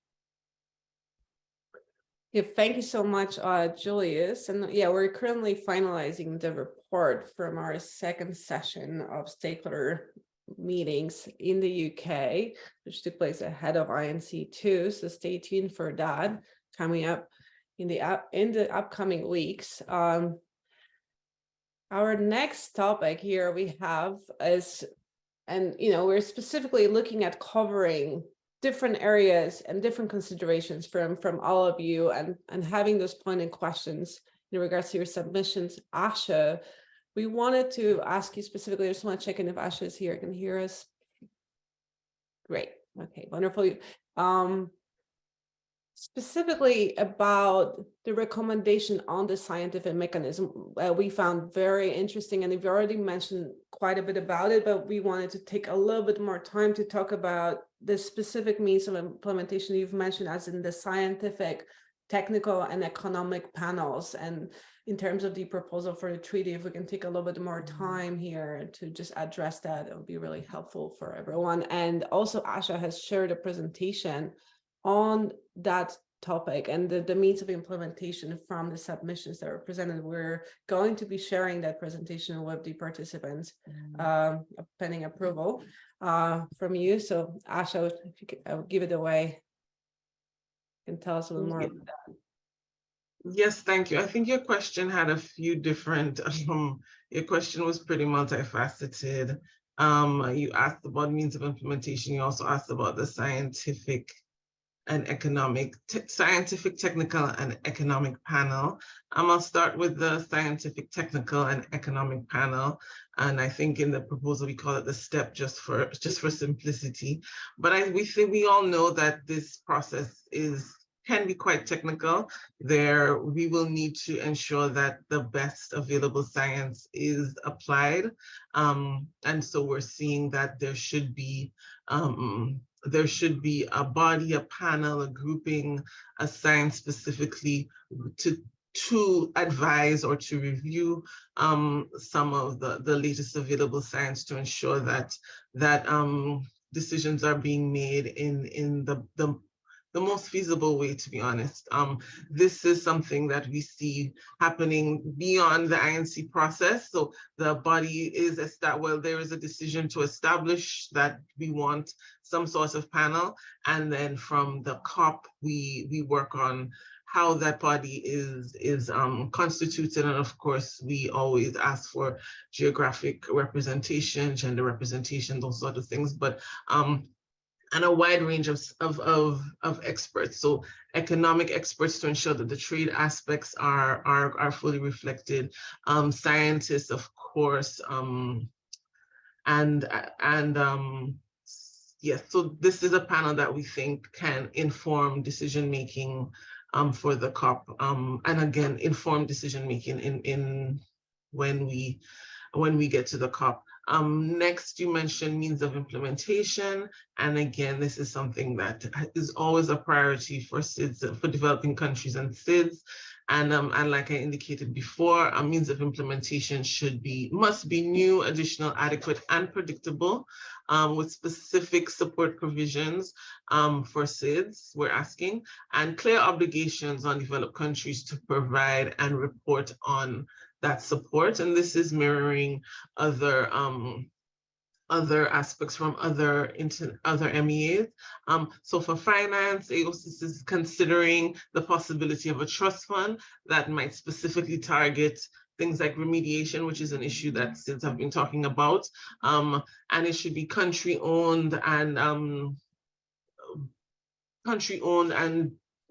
Yeah, thank you so much, Julius. And yeah, we're currently finalizing the report from our second session of stakeholder meetings in the UK, which took place ahead of INC-2. So stay tuned for that coming up in the upcoming weeks. Our next topic here we have is, and we're specifically looking at covering different areas and different considerations from all of you, and having those pointed questions in regards to your submissions. Asha, we wanted to ask you specifically, I just want to check in if Asha is here, can hear us. Great, okay, wonderful. Specifically about the recommendation on the scientific mechanism, we found very interesting, and you've already mentioned quite a bit about it, but we wanted to take a little bit more time to talk about the specific means of implementation you've mentioned, as in the scientific, technical, and economic panels. And in terms of the proposal for the treaty, if we can take a little bit more time here to just address that, it would be really helpful for everyone. And also Asha has shared a presentation on that topic and the means of implementation from the submissions that were presented. We're going to be sharing that presentation with the participants pending approval from you. So Asha, if you could, I will give it away. You can tell us a little more about that. Yes, thank you. I think your question had a few different, your question was pretty multifaceted. You asked about means of implementation. You also asked about the scientific, technical, and economic panel. I'll start with the scientific, technical, and economic panel. And I think in the proposal, we call it the STEP just for simplicity. But we all know that this process can be quite technical. We will need to ensure that the best available science is applied. And so we're seeing that there should be a body, a panel, a grouping assigned specifically to advise or to review some of the latest available science to ensure that decisions are being made in the most feasible way, to be honest. This is something that we see happening beyond the INC process. So the body is there is a decision to establish that we want some sort of panel. And then from the COP, we work on how that body is constituted. And of course, we always ask for geographic representation, gender representation, those sort of things. But and a wide range of experts. So economic experts to ensure that the trade aspects are fully reflected, scientists, of course, yes. So this is a panel that we think can inform decision making for the COP, and again, inform decision making in when we get to the COP. Next, you mentioned means of implementation. And again, this is something that is always a priority for SIDS, for developing countries and SIDS. And like I indicated before, a means of implementation must be new, additional, adequate, and predictable, with specific support provisions for SIDS, we're asking, and clear obligations on developed countries to provide and report on that support. And this is mirroring other aspects from other MEAs. So for finance, AOSIS is considering the possibility of a trust fund that might specifically target things like remediation, which is an issue that SIDS have been talking about. And it should be country-owned and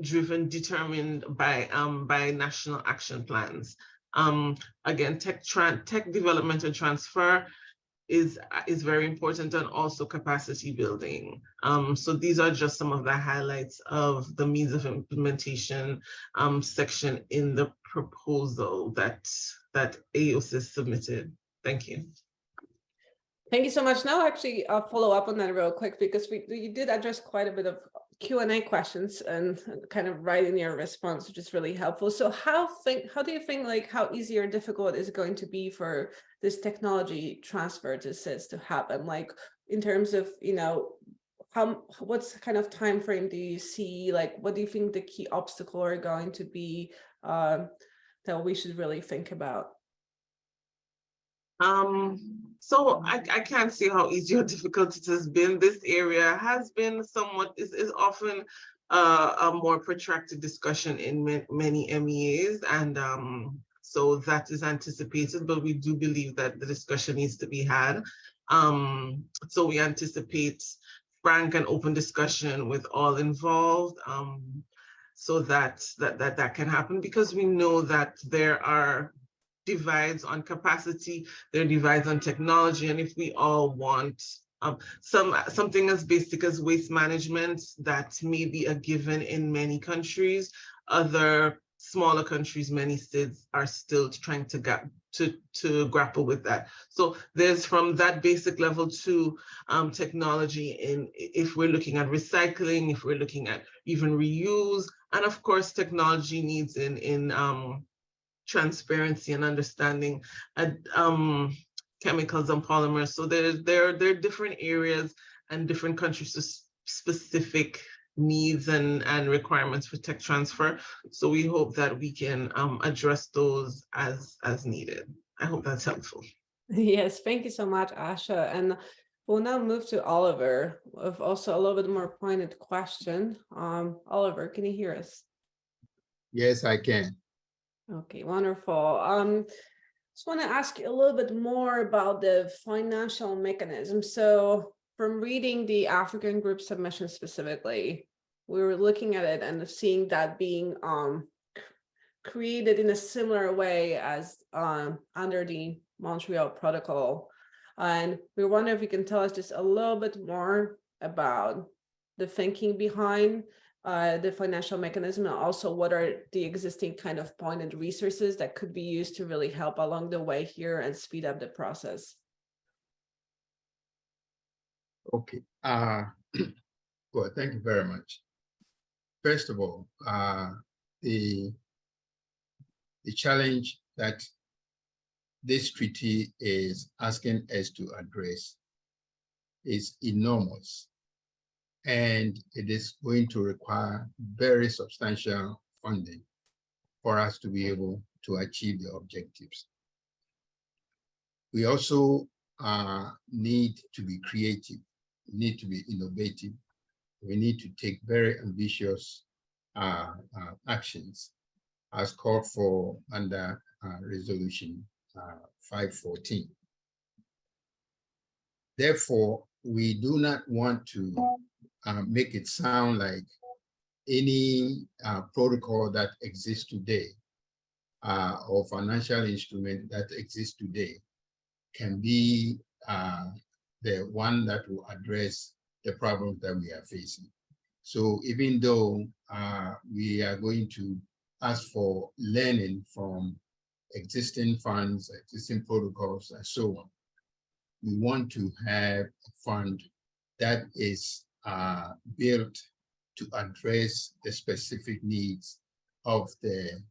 driven, by national action plans. Again, tech development and transfer is very important, and also capacity building. So these are just some of the highlights of the means of implementation section in the proposal that AOSIS submitted. Thank you. Thank you so much. Now, actually, I'll follow up on that real quick, because you did address quite a bit of Q&A questions and kind of right in your response, which is really helpful. So how do you think, like, how easy or difficult is it going to be for this technology transfer to SIDS to happen? Like, in terms of, what's kind of time frame do you see? Like, what do you think the key obstacles are going to be that we should really think about? So I can't say how easy or difficult it has been. This area has been somewhat, is often a more protracted discussion in many MEAs, and so that is anticipated, but we do believe that the discussion needs to be had. So we anticipate frank and open discussion with all involved, so that can happen, because we know that there are divides on capacity, there are divides on technology, and if we all want something as basic as waste management that may be a given in many countries, other smaller countries, many states are still trying to grapple with that. So there's from that basic level to technology, in if we're looking at recycling, if we're looking at even reuse, and of course technology needs in transparency and understanding chemicals and polymers. So there are different areas and different countries specific needs and requirements for tech transfer. So we hope that we can address those as needed. I hope that's helpful. Yes, thank you so much, Asha. And we'll now move to Oliver with also a little bit more pointed question. Oliver, can you hear us? Yes, I can. Okay, wonderful. Just want to ask you a little bit more about the financial mechanism. So from reading the African group submission specifically, we were looking at it and seeing that being created in a similar way as under the Montreal Protocol. And we wonder if you can tell us just a little bit more about the thinking behind the financial mechanism, and also what are the existing kind of pointed resources that could be used to really help along the way here and speed up the process. Okay. Well, thank you very much. First of all, the challenge that this treaty is asking us to address is enormous, and it is going to require very substantial funding for us to be able to achieve the objectives. We also need to be creative, we need to be innovative, we need to take very ambitious actions as called for under Resolution 514. Therefore, we do not want to make it sound like any protocol that exists today or financial instrument that exists today can be the one that will address the problems that we are facing. So even though we are going to ask for learning from existing funds, existing protocols, and so on, we want to have a fund that is built to address the specific needs of the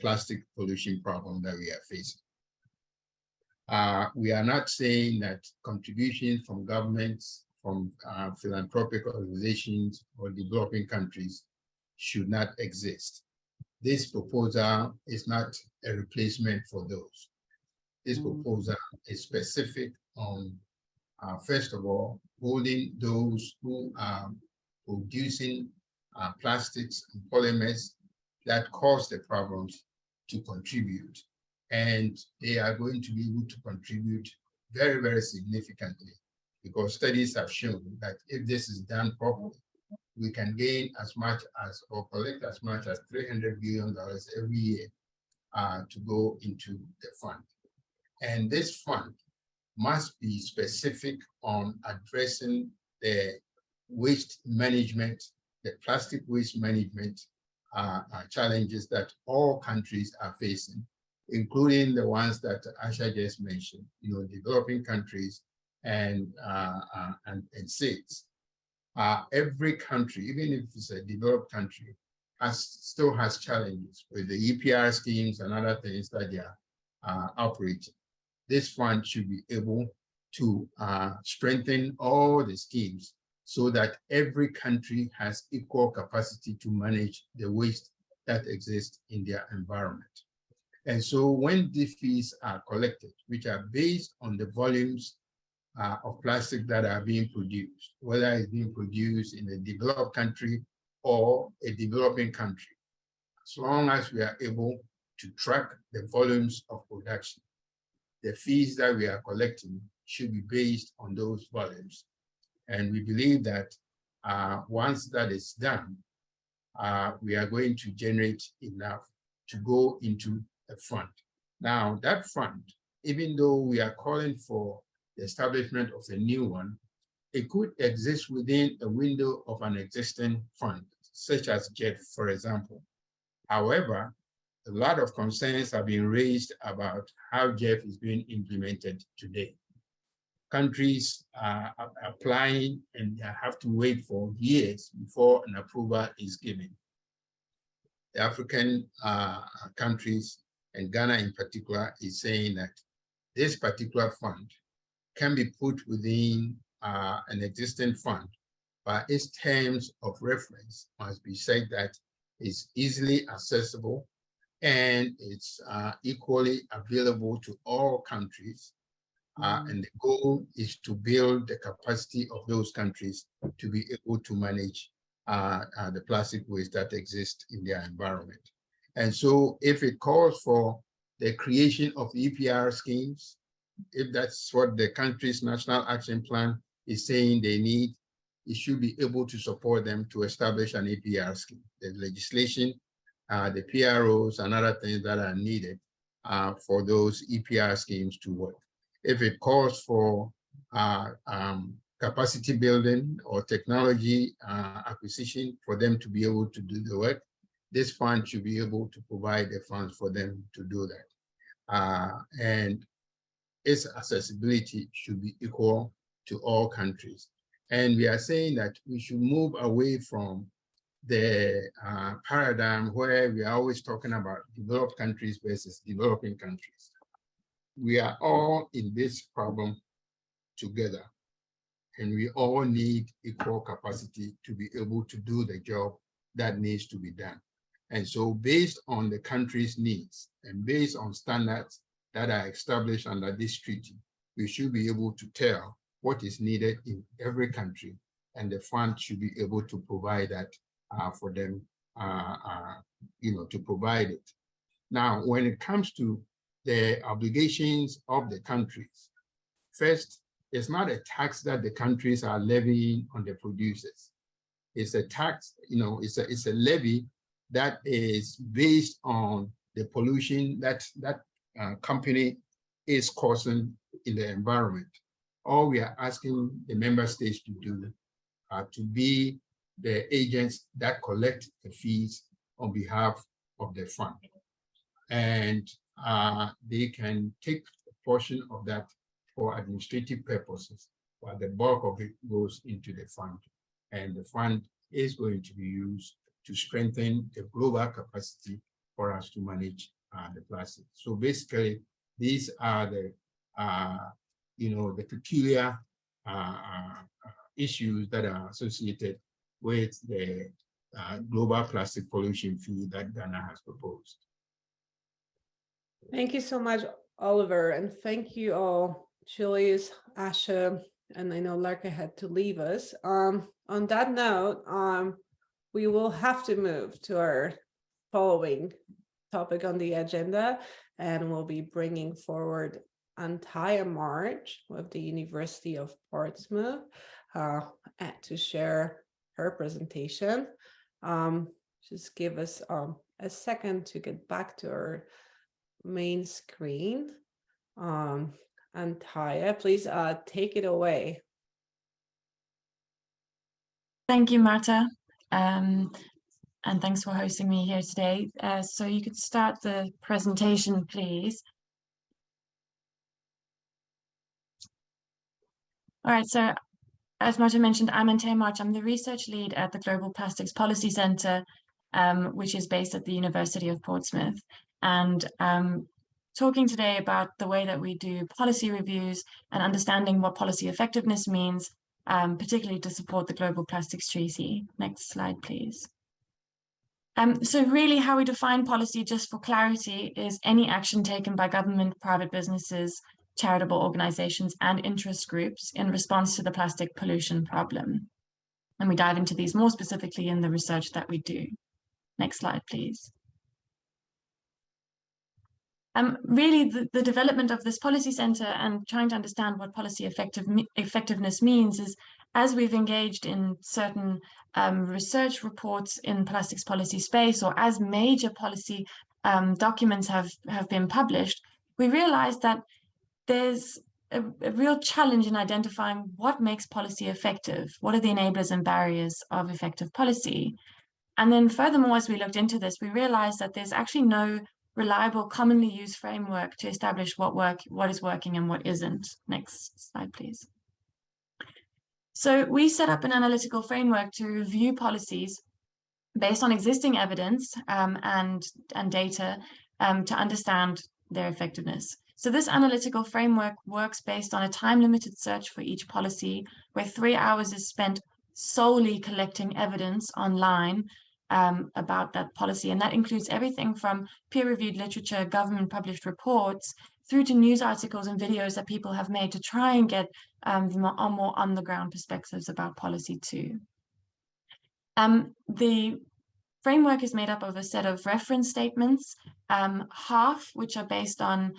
plastic pollution problem that we are facing. We are not saying that contributions from governments, from philanthropic organizations or developing countries should not exist. This proposal is not a replacement for those. This proposal is specific on, first of all, holding those who are producing plastics and polymers that cause the problems to contribute. And they are going to be able to contribute very, very significantly, because studies have shown that if this is done properly, we can gain as much as, or collect as much as $300 billion every year to go into the fund. And this fund must be specific on addressing the waste management, the plastic waste management challenges that all countries are facing, including the ones that Asha just mentioned, developing countries and states. Every country, even if it's a developed country, still has challenges with the EPR schemes and other things that they are operating. This fund should be able to strengthen all the schemes so that every country has equal capacity to manage the waste that exists in their environment. And so when these fees are collected, which are based on the volumes of plastic that are being produced, whether it's being produced in a developed country or a developing country, as long as we are able to track the volumes of production, the fees that we are collecting should be based on those volumes. And we believe that once that is done, we are going to generate enough to go into a fund. Now, that fund, even though we are calling for the establishment of a new one, it could exist within a window of an existing fund, such as JEF, for example. However, a lot of concerns have been raised about how JEF is being implemented today. Countries are applying and have to wait for years before an approval is given. The African countries, and Ghana in particular, is saying that this particular fund can be put within an existing fund, but its terms of reference must be said that it's easily accessible and it's equally available to all countries. And the goal is to build the capacity of those countries to be able to manage the plastic waste that exists in their environment. And so if it calls for the creation of EPR schemes, if that's what the country's national action plan is saying they need, it should be able to support them to establish an EPR scheme. The legislation, the PROs and other things that are needed for those EPR schemes to work. If it calls for capacity building or technology acquisition for them to be able to do the work, this fund should be able to provide the funds for them to do that. And its accessibility should be equal to all countries. And we are saying that we should move away from the paradigm where we are always talking about developed countries versus developing countries. We are all in this problem together, and we all need equal capacity to be able to do the job that needs to be done. And so based on the country's needs and based on standards that are established under this treaty, we should be able to tell what is needed in every country, and the fund should be able to provide that for them, to provide it. Now, when it comes to the obligations of the countries, first, it's not a tax that the countries are levying on the producers. It's a tax, it's a levy that is based on the pollution that company is causing in the environment. All we are asking the member states to do to be the agents that collect the fees on behalf of the fund. And they can take a portion of that for administrative purposes, while the bulk of it goes into the fund. And the fund is going to be used to strengthen the global capacity for us to manage the plastic. So basically, these are the the peculiar issues that are associated with the global plastic pollution fee that Ghana has proposed. Thank you so much, Oliver, and thank you all, Julius, Asha, and I know Larka had to leave us. On that note, we will have to move to our following topic on the agenda, and we'll be bringing forward Antaya March with the University of Portsmouth to share her presentation. Just give us a second to get back to our main screen. Antaya, please take it away. Thank you, Marta. And thanks for hosting me here today. So you could start the presentation, please. All right, so as Marta mentioned, I'm Antaya March. I'm the research lead at the Global Plastics Policy Center, which is based at the University of Portsmouth. And talking today about the way that we do policy reviews and understanding what policy effectiveness means, particularly to support the Global Plastics Treaty. Next slide, please. So really how we define policy, just for clarity, is any action taken by government, private businesses, charitable organizations, and interest groups in response to the plastic pollution problem. And we dive into these more specifically in the research that we do. Next slide, please. Really, the development of this policy center and trying to understand what policy effectiveness means is, as we've engaged in certain research reports in plastics policy space, or as major policy documents have been published, we realized that there's a real challenge in identifying what makes policy effective. What are the enablers and barriers of effective policy? And then furthermore, as we looked into this, we realized that there's actually no reliable, commonly used framework to establish what is working and what isn't. Next slide, please. So we set up an analytical framework to review policies based on existing evidence and data to understand their effectiveness. So this analytical framework works based on a time-limited search for each policy, where 3 hours is spent solely collecting evidence online about that policy. And that includes everything from peer-reviewed literature, government-published reports, through to news articles and videos that people have made to try and get more on-the-ground perspectives about policy too. The framework is made up of a set of reference statements, half which are based on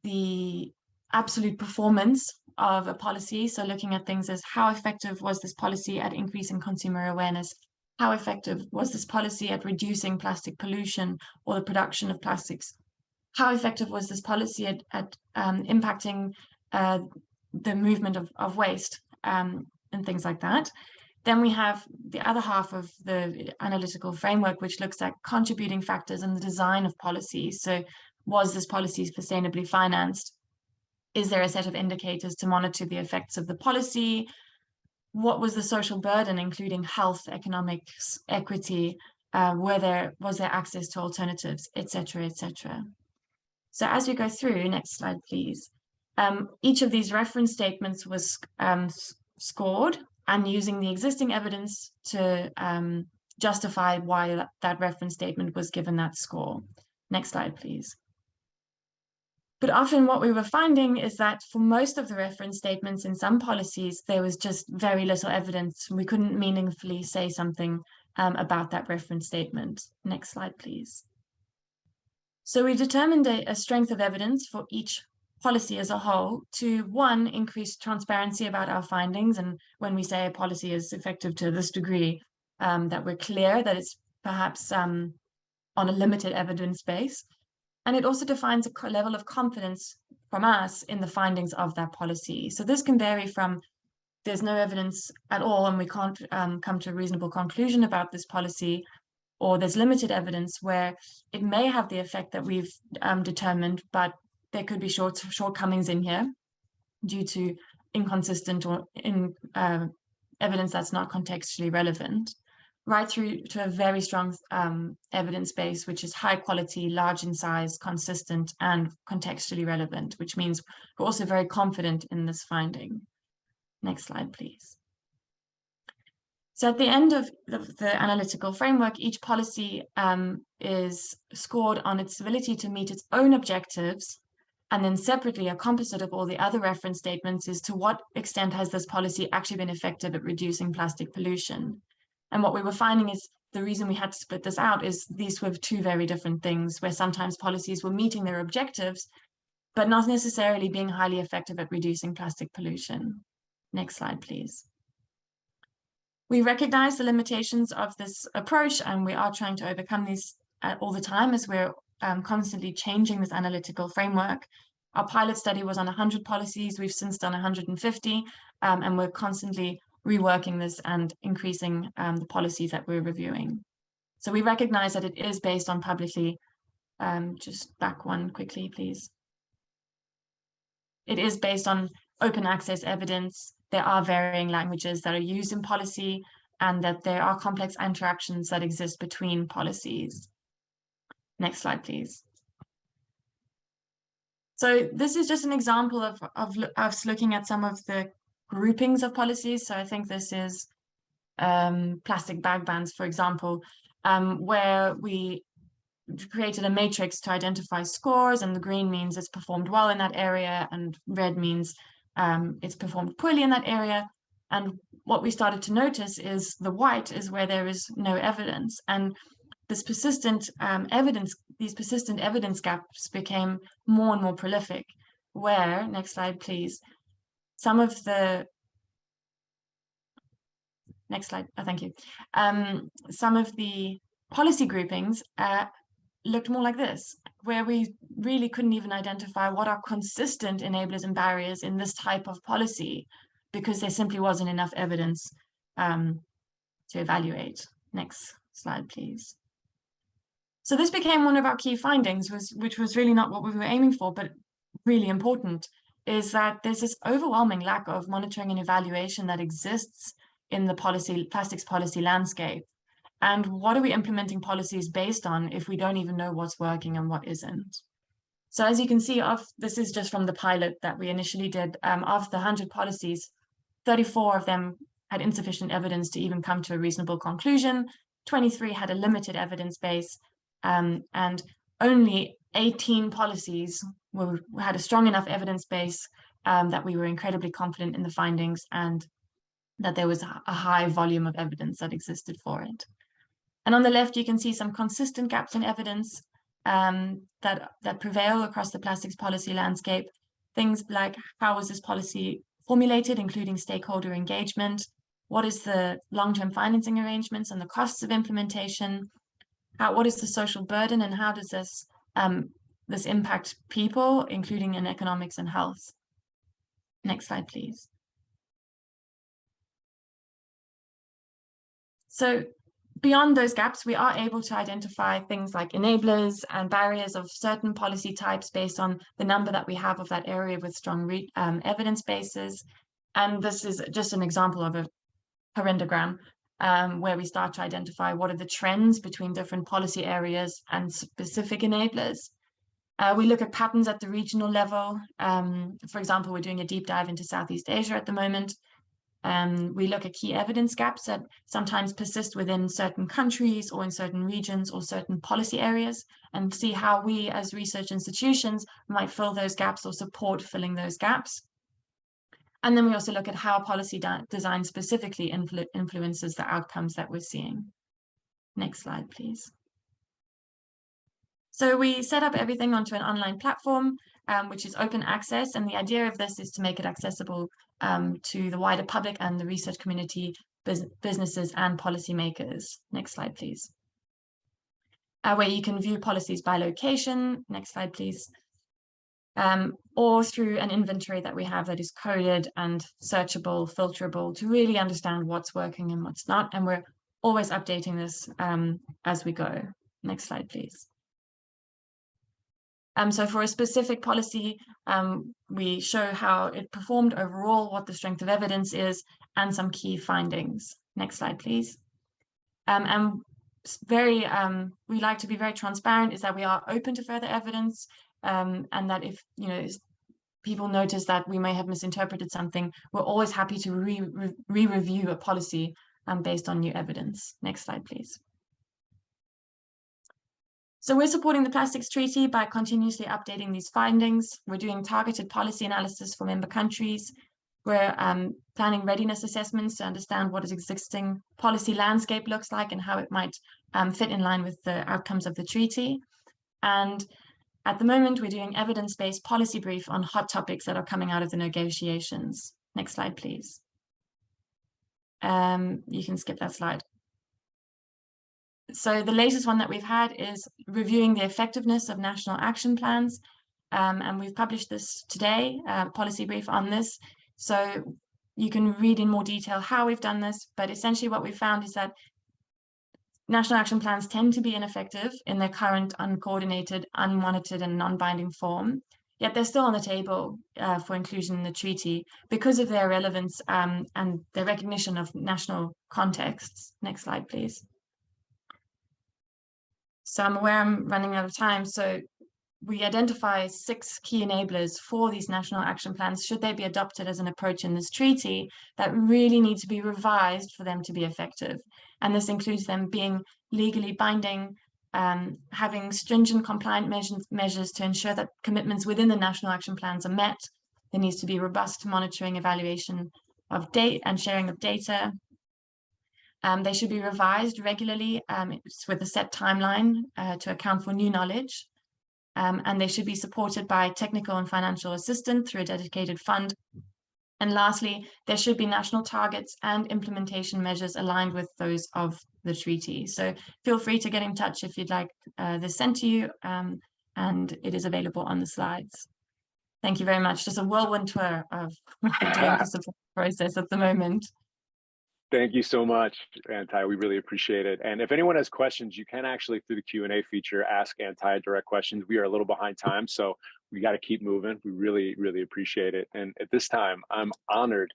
the absolute performance of a policy. So looking at things as how effective was this policy at increasing consumer awareness? How effective was this policy at reducing plastic pollution or the production of plastics? How effective was this policy at impacting the movement of waste and things like that? Then we have the other half of the analytical framework, which looks at contributing factors in the design of policies. So was this policy sustainably financed? Is there a set of indicators to monitor the effects of the policy? What was the social burden, including health, economics, equity? Was there access to alternatives, etc., etc.? So as we go through, next slide, please. Each of these reference statements was scored, and using the existing evidence to justify why that reference statement was given that score. Next slide, please. But often what we were finding is that for most of the reference statements in some policies, there was just very little evidence. We couldn't meaningfully say something about that reference statement. Next slide, please. So we determined a strength of evidence for each policy as a whole to, one, increase transparency about our findings. And when we say a policy is effective to this degree, that we're clear that it's perhaps on a limited evidence base. And it also defines a level of confidence from us in the findings of that policy. So this can vary from there's no evidence at all and we can't come to a reasonable conclusion about this policy, or there's limited evidence where it may have the effect that we've determined, but there could be shortcomings in here due to inconsistent or evidence that's not contextually relevant, right through to a very strong evidence base, which is high quality, large in size, consistent, and contextually relevant, which means we're also very confident in this finding. Next slide, please. So at the end of the analytical framework, each policy is scored on its ability to meet its own objectives. And then separately, a composite of all the other reference statements is to what extent has this policy actually been effective at reducing plastic pollution. And what we were finding is the reason we had to split this out is these were two very different things, where sometimes policies were meeting their objectives, but not necessarily being highly effective at reducing plastic pollution. Next slide, please. We recognize the limitations of this approach, and we are trying to overcome these all the time as we're constantly changing this analytical framework. Our pilot study was on 100 policies. We've since done 150, and we're constantly reworking this and increasing the policies that we're reviewing. So we recognize that it is based on publicly, just back one quickly, please. It is based on open access evidence. There are varying languages that are used in policy, and that there are complex interactions that exist between policies. Next slide, please. So this is just an example of us looking at some of the groupings of policies. So I think this is plastic bag bans, for example, where we created a matrix to identify scores, and the green means it's performed well in that area, and red means it's performed poorly in that area. And what we started to notice is the white is where there is no evidence, and this persistent these persistent evidence gaps became more and more prolific, where, next slide please, some of the next slide, thank you, some of the policy groupings looked more like this, where we really couldn't even identify what are consistent enablers and barriers in this type of policy, because there simply wasn't enough evidence to evaluate. Next slide, please. So this became one of our key findings, which was really not what we were aiming for, but really important, is that there's this overwhelming lack of monitoring and evaluation that exists in the plastics policy landscape. And what are we implementing policies based on if we don't even know what's working and what isn't? So as you can see, this is just from the pilot that we initially did. Of the 100 policies, 34 of them had insufficient evidence to even come to a reasonable conclusion. 23 had a limited evidence base, and only 18 policies had a strong enough evidence base that we were incredibly confident in the findings and that there was a high volume of evidence that existed for it. And on the left, you can see some consistent gaps in evidence that prevail across the plastics policy landscape. Things like, how was this policy formulated, including stakeholder engagement? What is the long-term financing arrangements and the costs of implementation? What is the social burden, and how does this impact people, including in economics and health? Next slide, please. So beyond those gaps, we are able to identify things like enablers and barriers of certain policy types based on the number that we have of that area with strong evidence bases. And this is just an example of a parendogram where we start to identify what are the trends between different policy areas and specific enablers. We look at patterns at the regional level. For example, we're doing a deep dive into Southeast Asia at the moment. We look at key evidence gaps that sometimes persist within certain countries or in certain regions or certain policy areas, and see how we as research institutions might fill those gaps or support filling those gaps. And then we also look at how policy design specifically influences the outcomes that we're seeing. Next slide, please. So we set up everything onto an online platform, which is open access. And the idea of this is to make it accessible to the wider public and the research community, businesses and policymakers. Next slide, please. Where you can view policies by location. Next slide, please. Or through an inventory that we have that is coded and searchable, filterable, to really understand what's working and what's not. And we're always updating this as we go. Next slide, please. So for a specific policy, we show how it performed overall, what the strength of evidence is, and some key findings. Next slide, please. And we like to be very transparent, is that we are open to further evidence, and that if people notice that we may have misinterpreted something, we're always happy to re-review a policy based on new evidence. Next slide, please. So we're supporting the Plastics Treaty by continuously updating these findings. We're doing targeted policy analysis for member countries. We're planning readiness assessments to understand what an existing policy landscape looks like and how it might fit in line with the outcomes of the treaty. And at the moment, we're doing evidence-based policy brief on hot topics that are coming out of the negotiations. Next slide, please. You can skip that slide. So the latest one that we've had is reviewing the effectiveness of national action plans. And we've published this today, policy brief on this. So you can read in more detail how we've done this, but essentially what we found is that national action plans tend to be ineffective in their current uncoordinated, unmonitored and non-binding form, yet they're still on the table for inclusion in the treaty because of their relevance and their recognition of national contexts. Next slide, please. So I'm aware I'm running out of time. So we identify 6 key enablers for these national action plans, should they be adopted as an approach in this treaty, that really need to be revised for them to be effective. And this includes them being legally binding, having stringent compliant measures to ensure that commitments within the national action plans are met. There needs to be robust monitoring, evaluation of data and sharing of data. They should be revised regularly with a set timeline to account for new knowledge. And they should be supported by technical and financial assistance through a dedicated fund. And lastly, there should be national targets and implementation measures aligned with those of the treaty. So feel free to get in touch if you'd like this sent to you, and it is available on the slides. Thank you very much. Just a whirlwind tour of what we're doing to support the process at the moment. Thank you so much, Antai. We really appreciate it. And if anyone has questions, you can actually, through the Q&A feature, ask Antai direct questions. We are a little behind time, so we got to keep moving. We really, really appreciate it. And at this time, I'm honored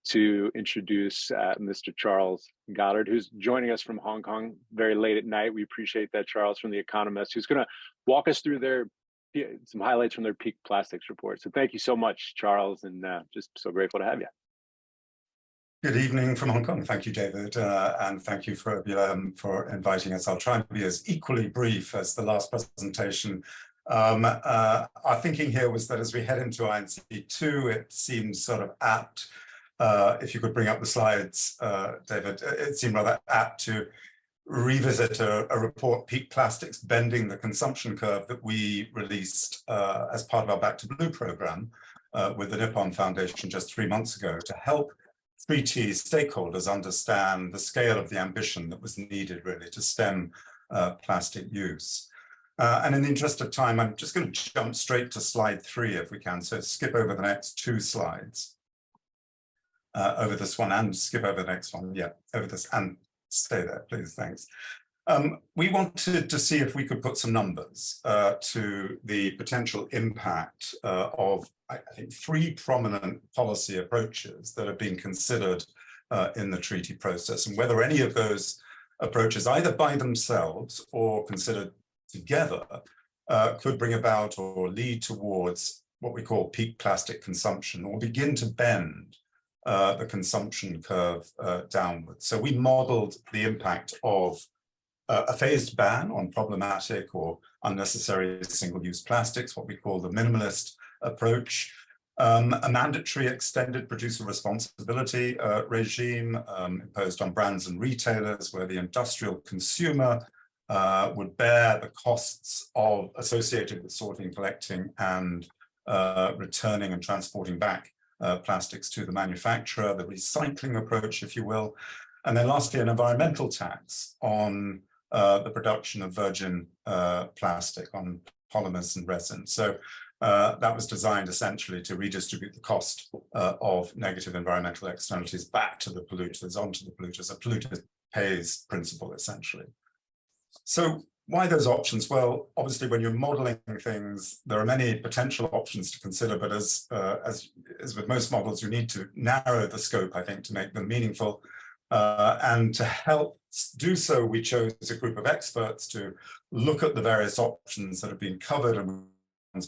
to introduce Mr. Charles Goddard, who's joining us from Hong Kong very late at night. We appreciate that, Charles, from The Economist, who's going to walk us through some highlights from their peak plastics report. So thank you so much, Charles, and just so grateful to have you. Good evening from Hong Kong. Thank you, David, and thank you for inviting us. I'll try and be as equally brief as the last presentation. Our thinking here was that as we head into INC-2, it seems sort of apt, if you could bring up the slides, David, it seemed rather apt to revisit a report, Peak Plastics, Bending the Consumption Curve, that we released as part of our Back to Blue program with the Nippon Foundation just 3 months ago to help treaty stakeholders understand the scale of the ambition that was needed really to stem plastic use. And in the interest of time, I'm just going to jump straight to slide 3 if we can. So skip over the next 2 slides. Over this one and skip over the next one. Yeah, over this and stay there, please. Thanks. We wanted to see if we could put some numbers to the potential impact of, I think, 3 prominent policy approaches that have been considered in the treaty process, and whether any of those approaches, either by themselves or considered together, could bring about or lead towards what we call peak plastic consumption, or begin to bend the consumption curve downwards. So we modeled the impact of a phased ban on problematic or unnecessary single-use plastics, what we call the minimalist approach, a mandatory extended producer responsibility regime imposed on brands and retailers, where the industrial consumer would bear the costs associated with sorting, collecting, and returning and transporting back plastics to the manufacturer, the recycling approach, if you will. And then lastly, an environmental tax on the production of virgin plastic, on polymers and resins. So that was designed essentially to redistribute the cost of negative environmental externalities back to the polluters, onto the polluters, a polluter pays principle, essentially. So why those options? Well, obviously, when you're modeling things, there are many potential options to consider, but as with most models, you need to narrow the scope, I think, to make them meaningful. And to help do so, we chose a group of experts to look at the various options that have been covered,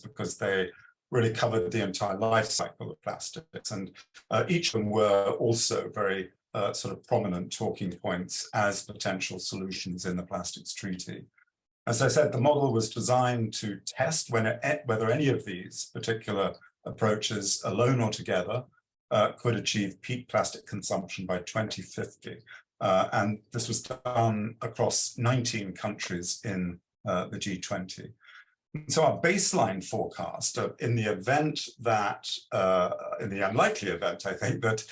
because they really covered the entire life cycle of plastics. And each of them were also very sort of prominent talking points as potential solutions in the Plastics Treaty. As I said, the model was designed to test whether any of these particular approaches, alone or together, could achieve peak plastic consumption by 2050. And this was done across 19 countries in the G20. So our baseline forecast, in the event that, in the unlikely event, I think, that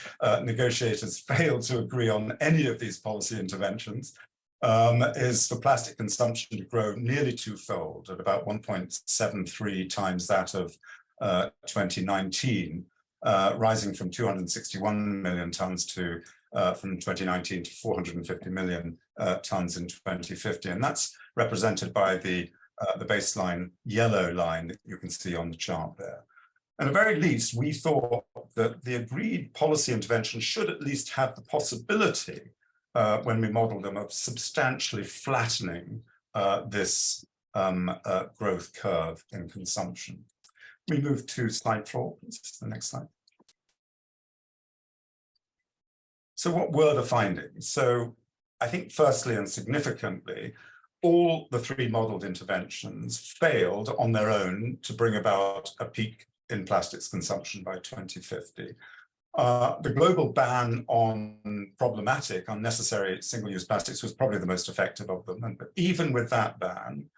negotiators fail to agree on any of these policy interventions, is for plastic consumption to grow nearly 2-fold at about 1.73 times that of 2019, rising from 261 million tons to from 2019 to 450 million tons in 2050. And that's represented by the baseline yellow line that you can see on the chart there. At the very least, we thought that the agreed policy intervention should at least have the possibility, when we modeled them, of substantially flattening this growth curve in consumption. We move to slide 4, please, the next slide. So what were the findings? So I think firstly and significantly, all the 3 modeled interventions failed on their own to bring about a peak in plastics consumption by 2050. The global ban on problematic, unnecessary single-use plastics was probably the most effective of them. And even with that ban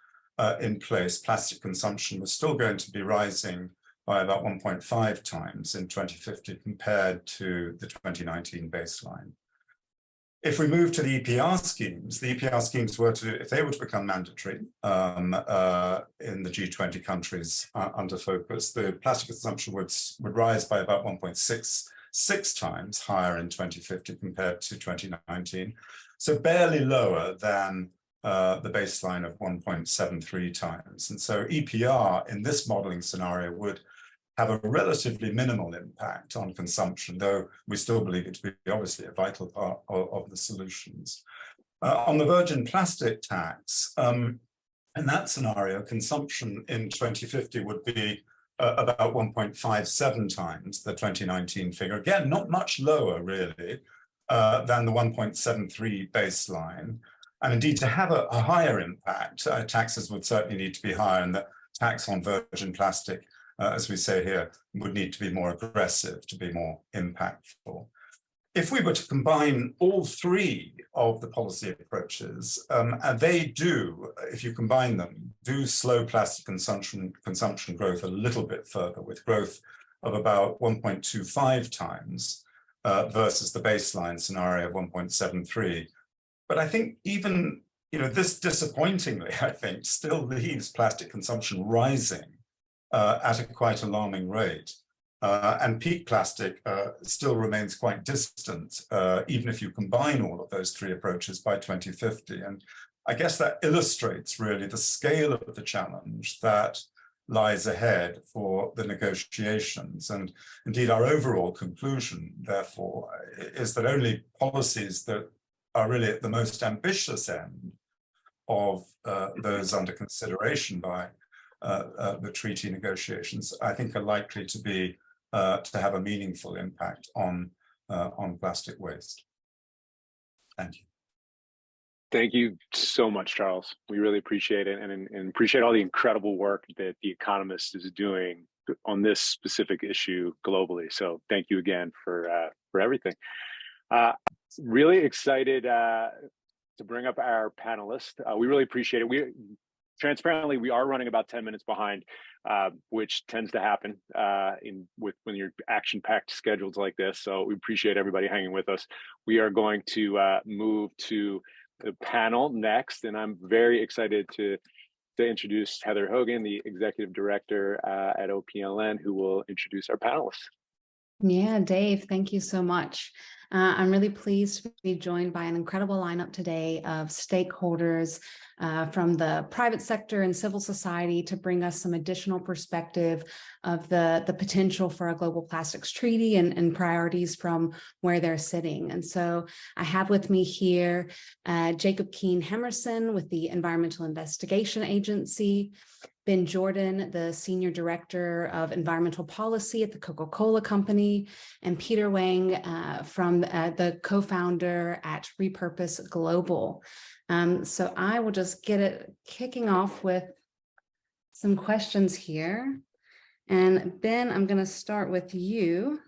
in place, plastic consumption was still going to be rising by about 1.5 times in 2050 compared to the 2019 baseline. If we move to the EPR schemes, the EPR schemes were to, if they were to become mandatory in the G20 countries under focus, the plastic consumption would rise by about 1.66 times higher in 2050 compared to 2019. So barely lower than the baseline of 1.73 times. And so EPR in this modeling scenario would have a relatively minimal impact on consumption, though we still believe it to be obviously a vital part of the solutions. On the virgin plastic tax, in that scenario, consumption in 2050 would be about 1.57 times the 2019 figure. Again, not much lower really than the 1.73 baseline. And indeed, to have a higher impact, taxes would certainly need to be higher, and the tax on virgin plastic, as we say here, would need to be more aggressive to be more impactful. If we were to combine all 3 of the policy approaches, and they do, if you combine them, do slow plastic consumption growth a little bit further, with growth of about 1.25 times versus the baseline scenario of 1.73. But I think even, this disappointingly, I think, still leaves plastic consumption rising at a quite alarming rate. And peak plastic still remains quite distant, even if you combine all of those 3 approaches by 2050. And I guess that illustrates really the scale of the challenge that lies ahead for the negotiations. And indeed, our overall conclusion, therefore, is that only policies that are really at the most ambitious end of those under consideration by the treaty negotiations, I think, are likely to be to have a meaningful impact on plastic waste. Thank you. Thank you so much, Charles. We really appreciate it, and appreciate all the incredible work that The Economist is doing on this specific issue globally. So thank you again for everything. Really excited to bring up our panelists. We really appreciate it. Transparently, we are running about 10 minutes behind, which tends to happen when you're action-packed schedules like this. So we appreciate everybody hanging with us. We are going to move to the panel next, and I'm very excited to introduce Heather Hogan, the Executive Director at OPLN, who will introduce our panelists. Yeah, Dave, thank you so much. I'm really pleased to be joined by an incredible lineup today of stakeholders from the private sector and civil society to bring us some additional perspective of the potential for a global plastics treaty and priorities from where they're sitting. And so I have with me here Jacob Keane Hemerson with the Environmental Investigation Agency, Ben Jordan, the Senior Director of Environmental Policy at the Coca-Cola Company, and Peter Wang from the co-founder at Repurpose Global. So I will just get it kicking off with some questions here. And Ben, I'm going to start with you.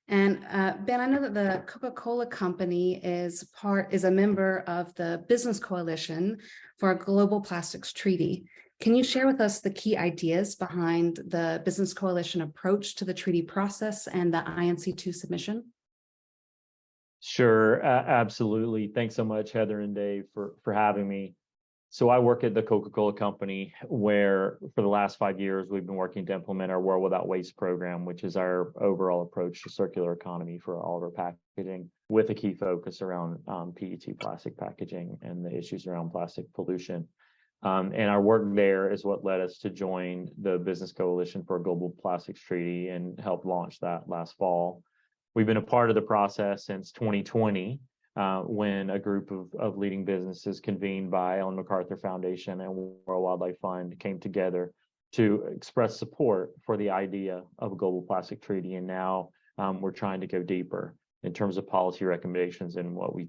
And Ben, I know that the Coca-Cola Company is a member of the Business Coalition for a Global Plastics Treaty. Can you share with us the key ideas behind the Business Coalition approach to the treaty process and the INC-2 submission? Sure, absolutely. Thanks so much, Heather and Dave, for having me. So I work at the Coca-Cola Company, where for the last 5 years, we've been working to implement our World Without Waste program, which is our overall approach to circular economy for all of our packaging, with a key focus around PET plastic packaging and the issues around plastic pollution. And our work there is what led us to join the Business Coalition for a Global Plastics Treaty and help launch that last fall. We've been a part of the process since 2020, when a group of leading businesses convened by Ellen MacArthur Foundation and World Wildlife Fund came together to express support for the idea of a global plastic treaty. And now we're trying to go deeper in terms of policy recommendations and what we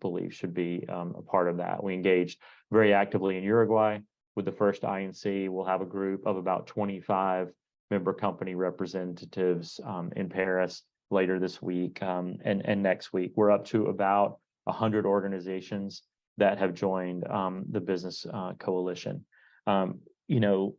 believe should be a part of that. We engaged very actively in Uruguay with the first INC. We'll have a group of about 25 member company representatives in Paris later this week and next week. We're up to about 100 organizations that have joined the business coalition. You know,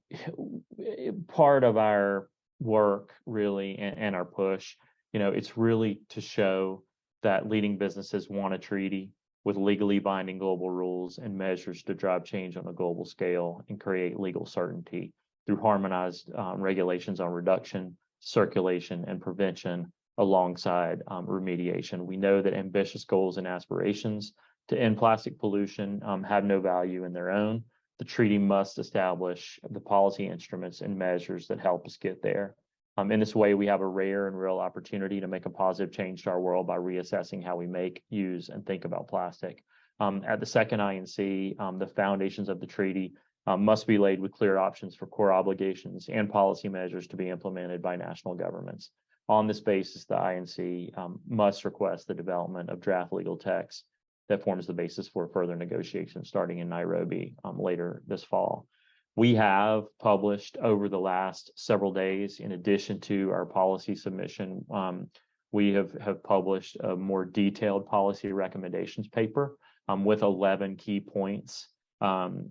part of our work really and our push, you know, it's really to show that leading businesses want a treaty with legally binding global rules and measures to drive change on a global scale and create legal certainty through harmonized regulations on reduction, circulation, and prevention alongside remediation. We know that ambitious goals and aspirations to end plastic pollution have no value in their own. The treaty must establish the policy instruments and measures that help us get there. In this way, we have a rare and real opportunity to make a positive change to our world by reassessing how we make, use, and think about plastic. At the second INC, the foundations of the treaty must be laid with clear options for core obligations and policy measures to be implemented by national governments. On this basis, the INC must request the development of draft legal text that forms the basis for further negotiations starting in Nairobi later this fall. We have published over the last several days, in addition to our policy submission, we have published a more detailed policy recommendations paper with 11 key points of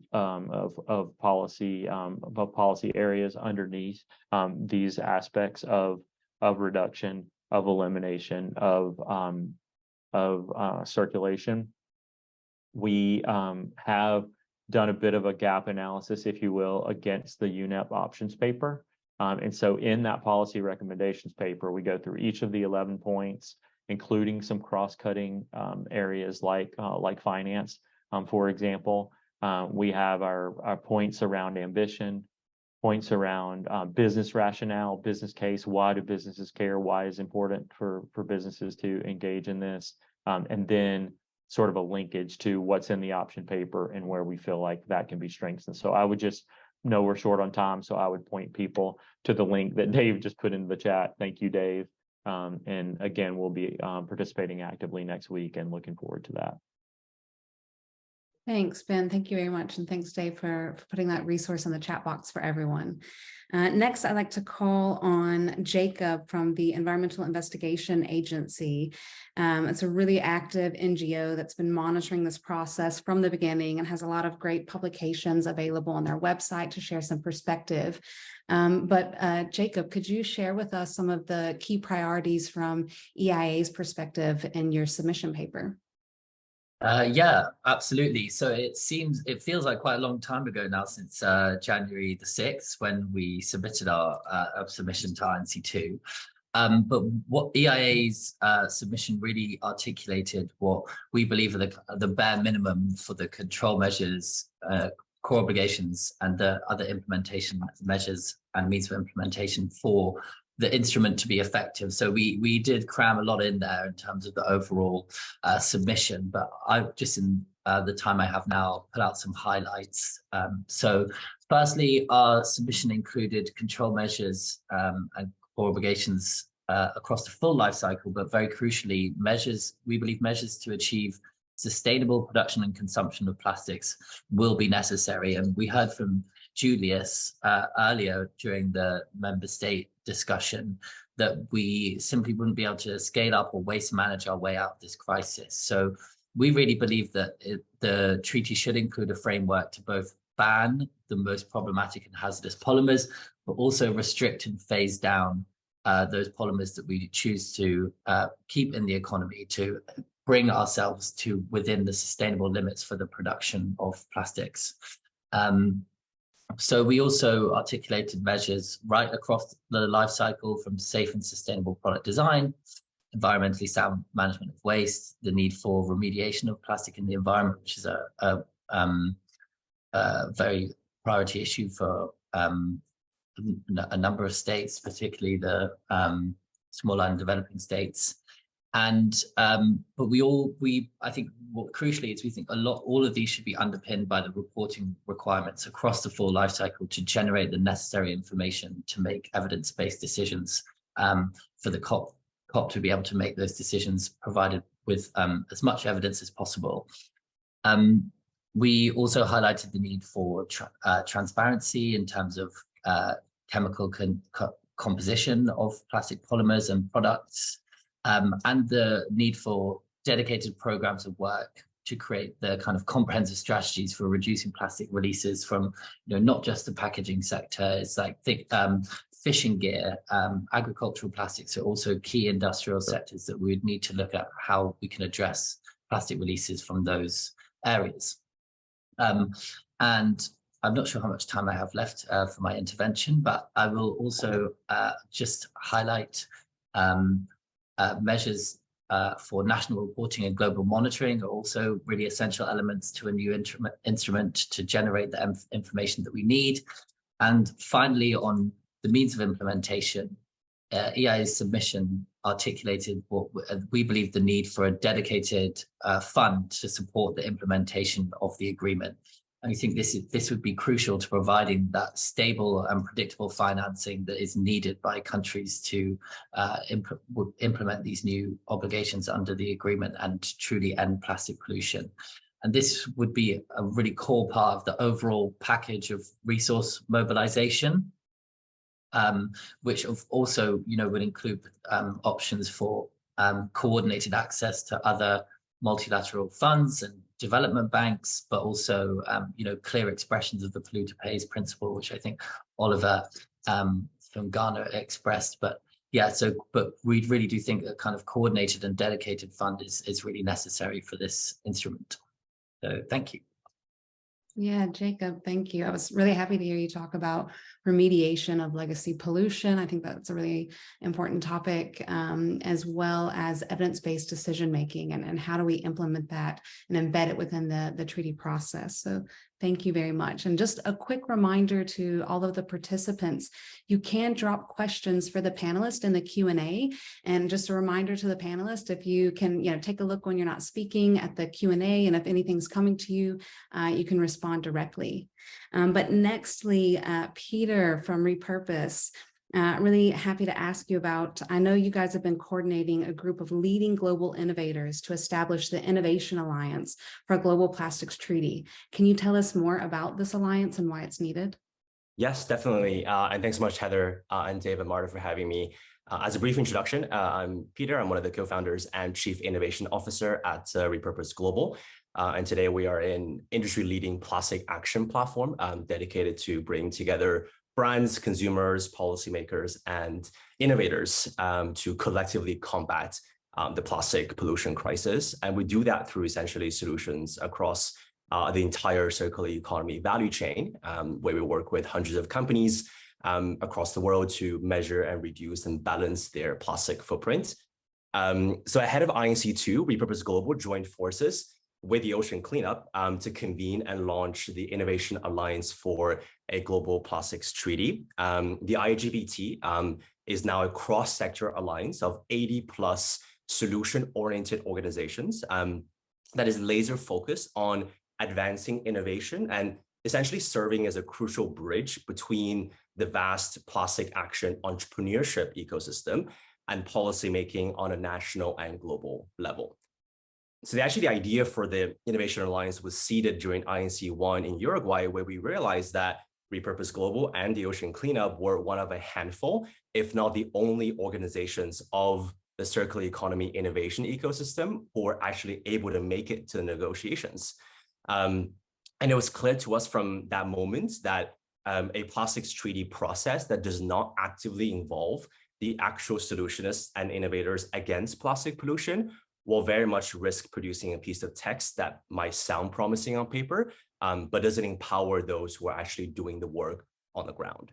policy areas underneath these aspects of reduction, of elimination, of circulation. We have done a bit of a gap analysis, if you will, against the UNEP options paper. And so in that policy recommendations paper, we go through each of the 11 points, including some cross-cutting areas like finance. For example, we have our points around ambition, points around business rationale, business case. Why do businesses care? Why is it important for businesses to engage in this? And then sort of a linkage to what's in the option paper and where we feel like that can be strengthened. So I would just know we're short on time, so I would point people to the link that Dave just put into the chat. Thank you, Dave. And again, we'll be participating actively next week and looking forward to that. Thanks, Ben. Thank you very much. And thanks, Dave, for putting that resource in the chat box for everyone. Next, I'd like to call on Jacob from the Environmental Investigation Agency. It's a really active NGO that's been monitoring this process from the beginning and has a lot of great publications available on their website to share some perspective. But Jacob, could you share with us some of the key priorities from EIA's perspective in your submission paper? Yeah, absolutely. So it feels like quite a long time ago now, since January the 6th, when we submitted our submission to INC-2. But what EIA's submission really articulated what we believe are the bare minimum for the control measures, core obligations, and the other implementation measures and means of implementation for the instrument to be effective. So we did cram a lot in there in terms of the overall submission, but I've just in the time I have now put out some highlights. So firstly, our submission included control measures and core obligations across the full life cycle, but very crucially, we believe measures to achieve sustainable production and consumption of plastics will be necessary. And we heard from Julius earlier during the member state discussion that we simply wouldn't be able to scale up or waste manage our way out of this crisis. So we really believe that the treaty should include a framework to both ban the most problematic and hazardous polymers, but also restrict and phase down those polymers that we choose to keep in the economy to bring ourselves to within the sustainable limits for the production of plastics. So we also articulated measures right across the life cycle, from safe and sustainable product design, environmentally sound management of waste, the need for remediation of plastic in the environment, which is a very priority issue for a number of states, particularly the smaller and developing states, And but I think what crucially is we think all of these should be underpinned by the reporting requirements across the full life cycle to generate the necessary information to make evidence-based decisions for the COP to be able to make those decisions, provided with as much evidence as possible. We also highlighted the need for transparency in terms of chemical composition of plastic polymers and products, and the need for dedicated programs of work to create the kind of comprehensive strategies for reducing plastic releases from, not just the packaging sector. It's like fishing gear, agricultural plastics are also key industrial sectors that we would need to look at how we can address plastic releases from those areas. And I'm not sure how much time I have left for my intervention, but I will also just highlight measures for national reporting and global monitoring are also really essential elements to a new instrument to generate the information that we need. And finally, on the means of implementation, EIA's submission articulated what we believe the need for a dedicated fund to support the implementation of the agreement. And we think this would be crucial to providing that stable and predictable financing that is needed by countries to implement these new obligations under the agreement and truly end plastic pollution. And this would be a really core part of the overall package of resource mobilization, which also, would include options for coordinated access to other multilateral funds and development banks, but also, clear expressions of the polluter pays principle, which I think Oliver from Ghana expressed. But yeah, but we really do think a kind of coordinated and dedicated fund is really necessary for this instrument. So thank you. Yeah, Jacob, thank you. I was really happy to hear you talk about remediation of legacy pollution. I think that's a really important topic, as well as evidence-based decision-making and how do we implement that and embed it within the treaty process. So thank you very much. And just a quick reminder to all of the participants, you can drop questions for the panelists in the Q&A. And just a reminder to the panelists, if you can, take a look when you're not speaking at the Q&A, and if anything's coming to you, you can respond directly. But nextly, Peter from Repurpose, really happy to ask you about, I know you guys have been coordinating a group of leading global innovators to establish the Innovation Alliance for a Global Plastics Treaty. Can you tell us more about this alliance and why it's needed? Yes, definitely. And thanks so much, Heather and Dave and Marta, for having me. As a brief introduction, I'm Peter. I'm one of the co-founders and Chief Innovation Officer at Repurpose Global. And today we are an industry-leading plastic action platform dedicated to bring together brands, consumers, policymakers, and innovators to collectively combat the plastic pollution crisis. And we do that through essentially solutions across the entire circular economy value chain, where we work with hundreds of companies across the world to measure and reduce and balance their plastic footprint. So ahead of INC-2, Repurpose Global joined forces with the Ocean Cleanup to convene and launch the Innovation Alliance for a Global Plastics Treaty. The IGPT is now a cross-sector alliance of 80+ solution-oriented organizations that is laser-focused on advancing innovation and essentially serving as a crucial bridge between the vast plastic action entrepreneurship ecosystem and policymaking on a national and global level. So the idea for the Innovation Alliance was seeded during INC-1 in Uruguay, where we realized that Repurpose Global and the Ocean Cleanup were one of a handful, if not the only organizations of the circular economy innovation ecosystem who were actually able to make it to the negotiations. And it was clear to us from that moment that a plastics treaty process that does not actively involve the actual solutionists and innovators against plastic pollution will very much risk producing a piece of text that might sound promising on paper, but doesn't empower those who are actually doing the work on the ground.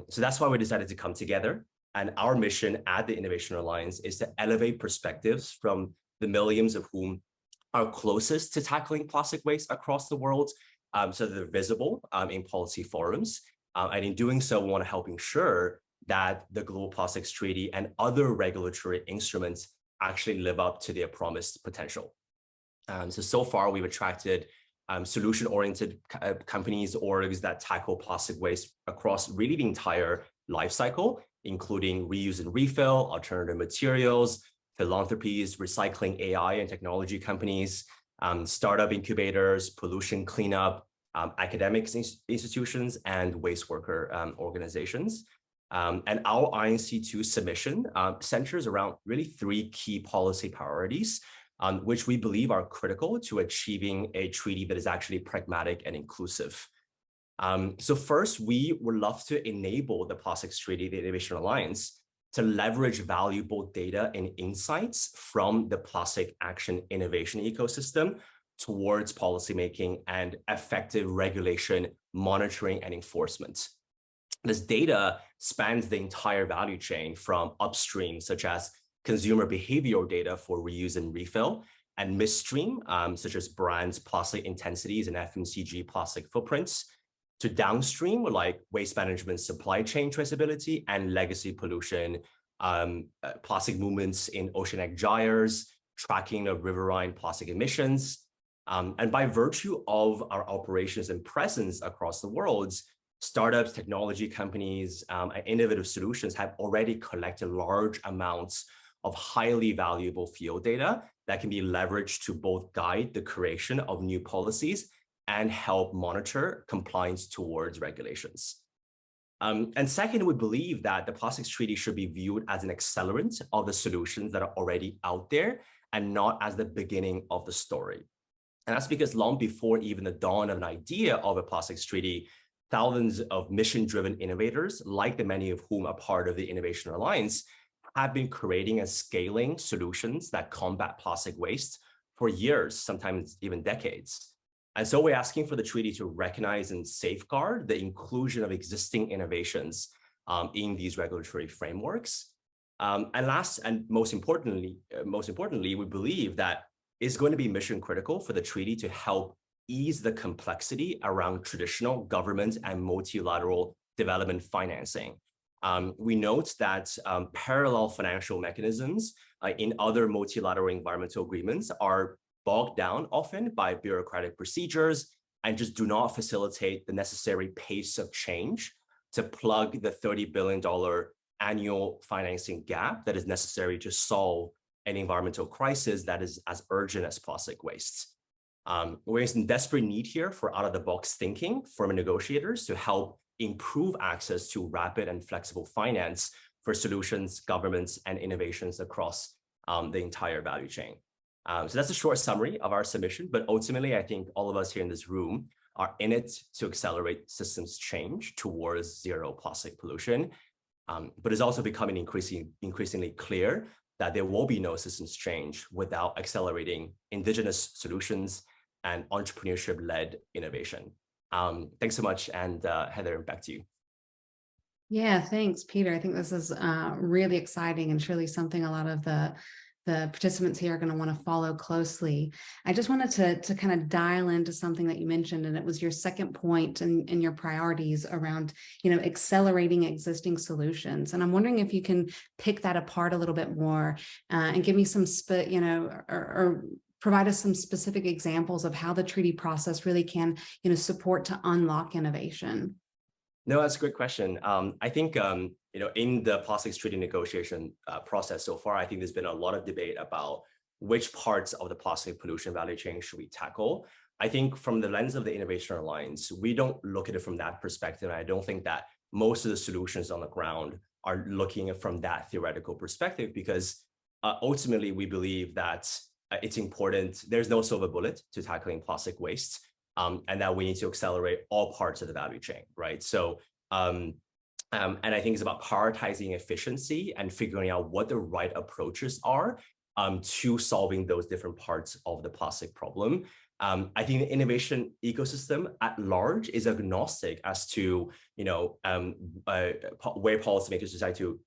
So that's why we decided to come together. And our mission at the Innovation Alliance is to elevate perspectives from the millions of whom are closest to tackling plastic waste across the world, so that they're visible in policy forums. And in doing so, we want to help ensure that the Global Plastics Treaty and other regulatory instruments actually live up to their promised potential. So far, we've attracted solution-oriented companies, orgs that tackle plastic waste across really the entire life cycle, including reuse and refill, alternative materials, philanthropies, recycling AI and technology companies, startup incubators, pollution cleanup, academic institutions, and waste worker organizations. And our INC-2 submission centers around really 3 key policy priorities, which we believe are critical to achieving a treaty that is actually pragmatic and inclusive. So first, we would love to enable the Plastics Treaty, the Innovation Alliance, to leverage valuable data and insights from the plastic action innovation ecosystem towards policymaking and effective regulation, monitoring, and enforcement. This data spans the entire value chain from upstream, such as consumer behavioral data for reuse and refill, and midstream, such as brands' plastic intensities and FMCG plastic footprints, to downstream, like waste management, supply chain traceability, and legacy pollution, plastic movements in oceanic gyres, tracking of riverine plastic emissions. And by virtue of our operations and presence across the world, startups, technology companies, and innovative solutions have already collected large amounts of highly valuable field data that can be leveraged to both guide the creation of new policies and help monitor compliance towards regulations. And second, we believe that the Plastics Treaty should be viewed as an accelerant of the solutions that are already out there and not as the beginning of the story. And that's because long before even the dawn of an idea of a Plastics Treaty, thousands of mission-driven innovators, like the many of whom are part of the Innovation Alliance, have been creating and scaling solutions that combat plastic waste for years, sometimes even decades. And so we're asking for the treaty to recognize and safeguard the inclusion of existing innovations in these regulatory frameworks. And last and most importantly, we believe that it's going to be mission critical for the treaty to help ease the complexity around traditional government and multilateral development financing. We note that parallel financial mechanisms in other multilateral environmental agreements are bogged down often by bureaucratic procedures and just do not facilitate the necessary pace of change to plug the $30 billion annual financing gap that is necessary to solve an environmental crisis that is as urgent as plastic waste. We're in desperate need here for out-of-the-box thinking from negotiators to help improve access to rapid and flexible finance for solutions, governments, and innovations across the entire value chain. So that's a short summary of our submission, but ultimately, I think all of us here in this room are in it to accelerate systems change towards zero plastic pollution. But it's also becoming increasingly clear that there will be no systems change without accelerating indigenous solutions and entrepreneurship-led innovation. Thanks so much, and Heather, back to you. Yeah, thanks, Peter. I think this is really exciting and surely something a lot of the participants here are going to want to follow closely. I just wanted to kind of dial into something that you mentioned, and it was your second point in your priorities around, accelerating existing solutions. And I'm wondering if you can pick that apart a little bit more and give me some, or provide us some specific examples of how the treaty process really can, support to unlock innovation. No, that's a great question. I think, in the Plastics Treaty negotiation process so far, I think there's been a lot of debate about which parts of the plastic pollution value chain should we tackle. I think from the lens of the Innovation Alliance, we don't look at it from that perspective. I don't think that most of the solutions on the ground are looking at from that theoretical perspective, because ultimately we believe that it's important. There's no silver bullet to tackling plastic waste. And that we need to accelerate all parts of the value chain, right? So, and I think it's about prioritizing efficiency and figuring out what the right approaches are to solving those different parts of the plastic problem. I think the innovation ecosystem at large is agnostic as to, where policymakers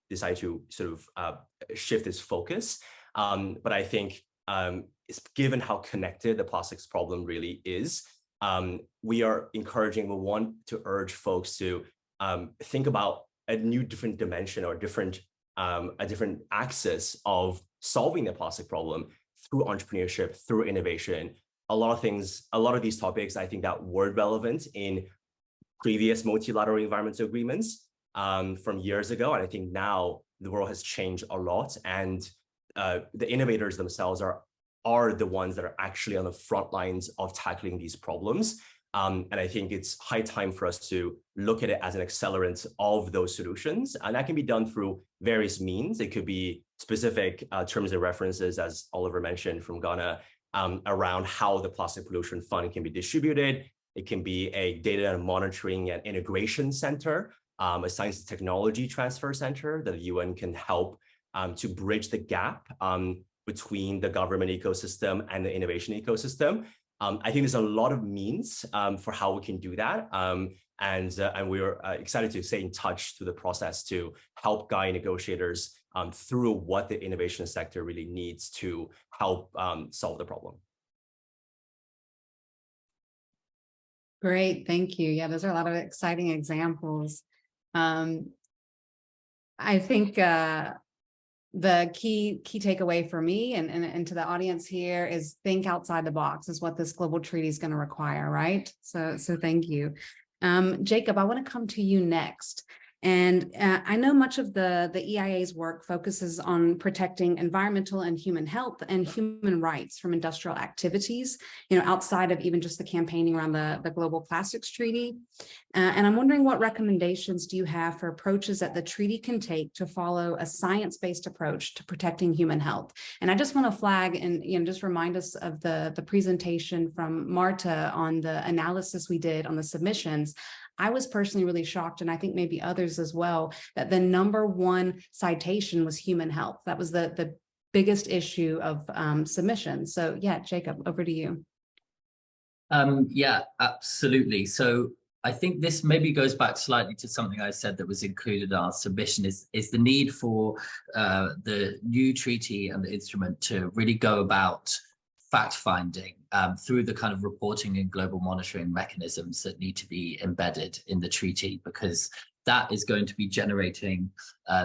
decide to sort of shift its focus. But I think given how connected the plastics problem really is, we want to urge folks to think about a new different dimension or a different axis of solving the plastic problem through entrepreneurship, through innovation. A lot of these topics, I think that were relevant in previous multilateral environmental agreements from years ago. And I think now the world has changed a lot, and the innovators themselves are the ones that are actually on the front lines of tackling these problems. And I think it's high time for us to look at it as an accelerant of those solutions. And that can be done through various means. It could be specific terms and references, as Oliver mentioned, from Ghana, around how the plastic pollution fund can be distributed. It can be a data and monitoring and integration center, a science and technology transfer center that the UN can help to bridge the gap between the government ecosystem and the innovation ecosystem. I think there's a lot of means for how we can do that. And we're excited to stay in touch through the process to help guide negotiators through what the innovation sector really needs to help solve the problem. Great, thank you. Yeah, those are a lot of exciting examples. I think the key takeaway for me and to the audience here is think outside the box is what this global treaty is going to require, right? So thank you. Jacob, I want to come to you next. And I know much of the EIA's work focuses on protecting environmental and human health and human rights from industrial activities, outside of even just the campaigning around the Global Plastics Treaty. And I'm wondering, what recommendations do you have for approaches that the treaty can take to follow a science-based approach to protecting human health? And I just want to flag and just remind us of the presentation from Marta on the analysis we did on the submissions. I was personally really shocked, and I think maybe others as well, that the #1 citation was human health. That was the biggest issue of submissions. So yeah, Jacob, over to you. Yeah, absolutely. So I think this maybe goes back slightly to something I said that was included in our submission, is the need for the new treaty and the instrument to really go about fact-finding through the kind of reporting and global monitoring mechanisms that need to be embedded in the treaty, because that is going to be generating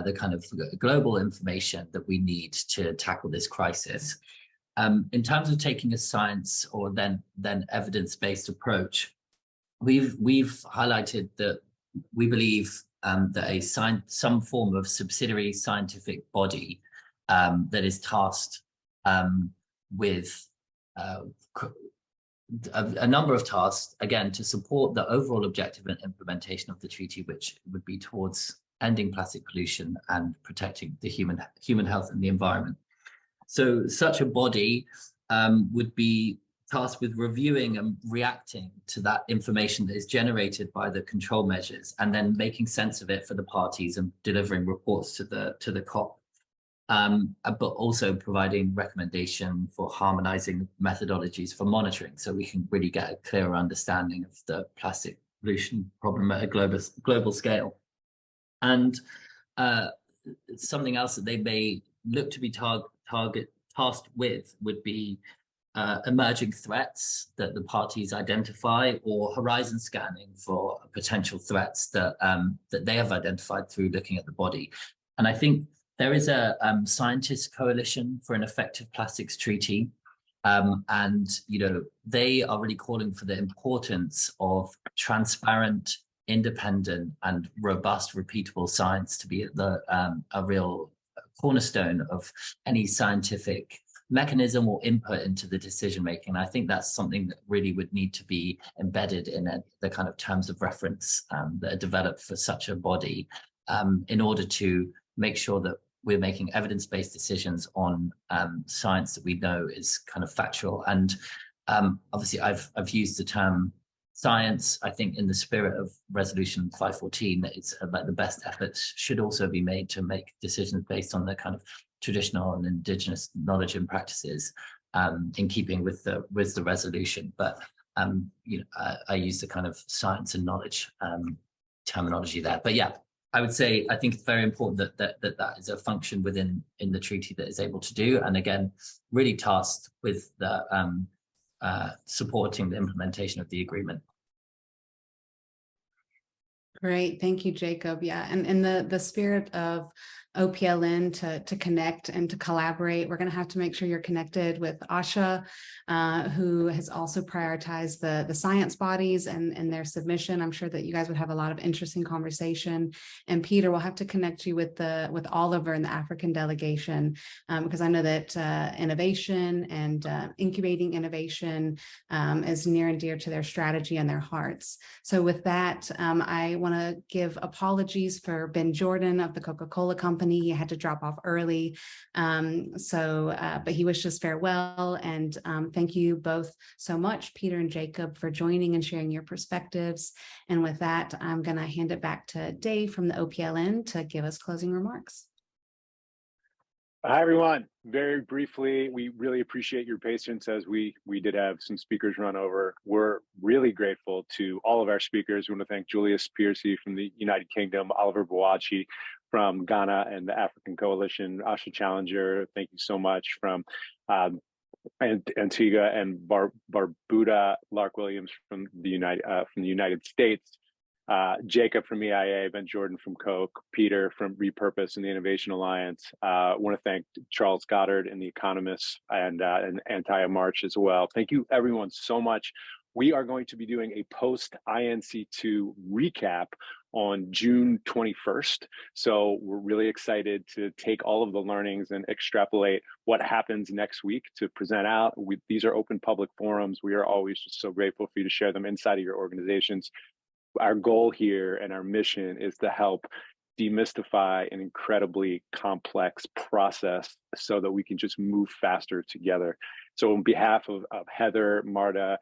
the kind of global information that we need to tackle this crisis. In terms of taking a science or then evidence-based approach, we've highlighted that we believe that some form of subsidiary scientific body that is tasked with a number of tasks, again, to support the overall objective and implementation of the treaty, which would be towards ending plastic pollution and protecting the human health and the environment. So such a body would be tasked with reviewing and reacting to that information that is generated by the control measures, and then making sense of it for the parties and delivering reports to the COP. But also providing recommendation for harmonizing methodologies for monitoring, so we can really get a clearer understanding of the plastic pollution problem at a global scale. And something else that they may look to be tasked with would be emerging threats that the parties identify, or horizon scanning for potential threats that they have identified through looking at the body. And I think there is a scientist coalition for an effective plastics treaty, and they are really calling for the importance of transparent, independent, and robust, repeatable science to be a real cornerstone of any scientific mechanism or input into the decision making. I think that's something that really would need to be embedded in the kind of terms of reference that are developed for such a body, in order to make sure that we're making evidence-based decisions on science that we know is kind of factual. And obviously I've used the term science. I think in the spirit of Resolution 514, that it's about the best efforts should also be made to make decisions based on the kind of traditional and indigenous knowledge and practices, in keeping with the resolution. But I use the kind of science and knowledge terminology there. But yeah, I would say I think it's very important that is a function in the treaty that is able to do, and again, really tasked with the supporting the implementation of the agreement. Great, thank you, Jacob. Yeah, and in the spirit of OPLN to connect and to collaborate. We're going to have to make sure you're connected with Asha, who has also prioritized the science bodies and their submission. I'm sure that you guys would have a lot of interesting conversation. And Peter, we'll have to connect you with Oliver and the African delegation, because I know that innovation and incubating innovation is near and dear to their strategy and their hearts. So with that, I want to give apologies for Ben Jordan of the Coca-Cola Company. He had to drop off early. But he wishes farewell. And thank you both so much, Peter and Jacob, for joining and sharing your perspectives. And with that, I'm going to hand it back to Dave from the OPLN to give us closing remarks. Hi, everyone. Very briefly, we really appreciate your patience as we did have some speakers run over. We're really grateful to all of our speakers. We want to thank Julius Piercy from the United Kingdom, Oliver Boachi from Ghana and the African Coalition, Asha Challenger, thank you so much, from Antigua and Barbuda, Lark Williams from the United States, Jacob from EIA, Ben Jordan from Coke, Peter from Repurpose and the Innovation Alliance. I want to thank Charles Goddard and The Economist and Antaya March as well. Thank you everyone so much. We are going to be doing a post INC-2 recap on June 21st. So we're really excited to take all of the learnings and extrapolate what happens next week to present out. These are open public forums. We are always just so grateful for you to share them inside of your organizations. Our goal here and our mission is to help demystify an incredibly complex process so that we can just move faster together. So on behalf of Heather, Marta,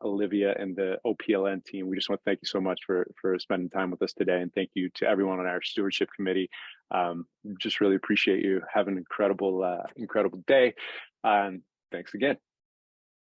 Olivia, and the OPLN team, we just want to thank you so much for spending time with us today. And thank you to everyone on our stewardship committee. Just really appreciate you. Have an incredible day. Thanks again.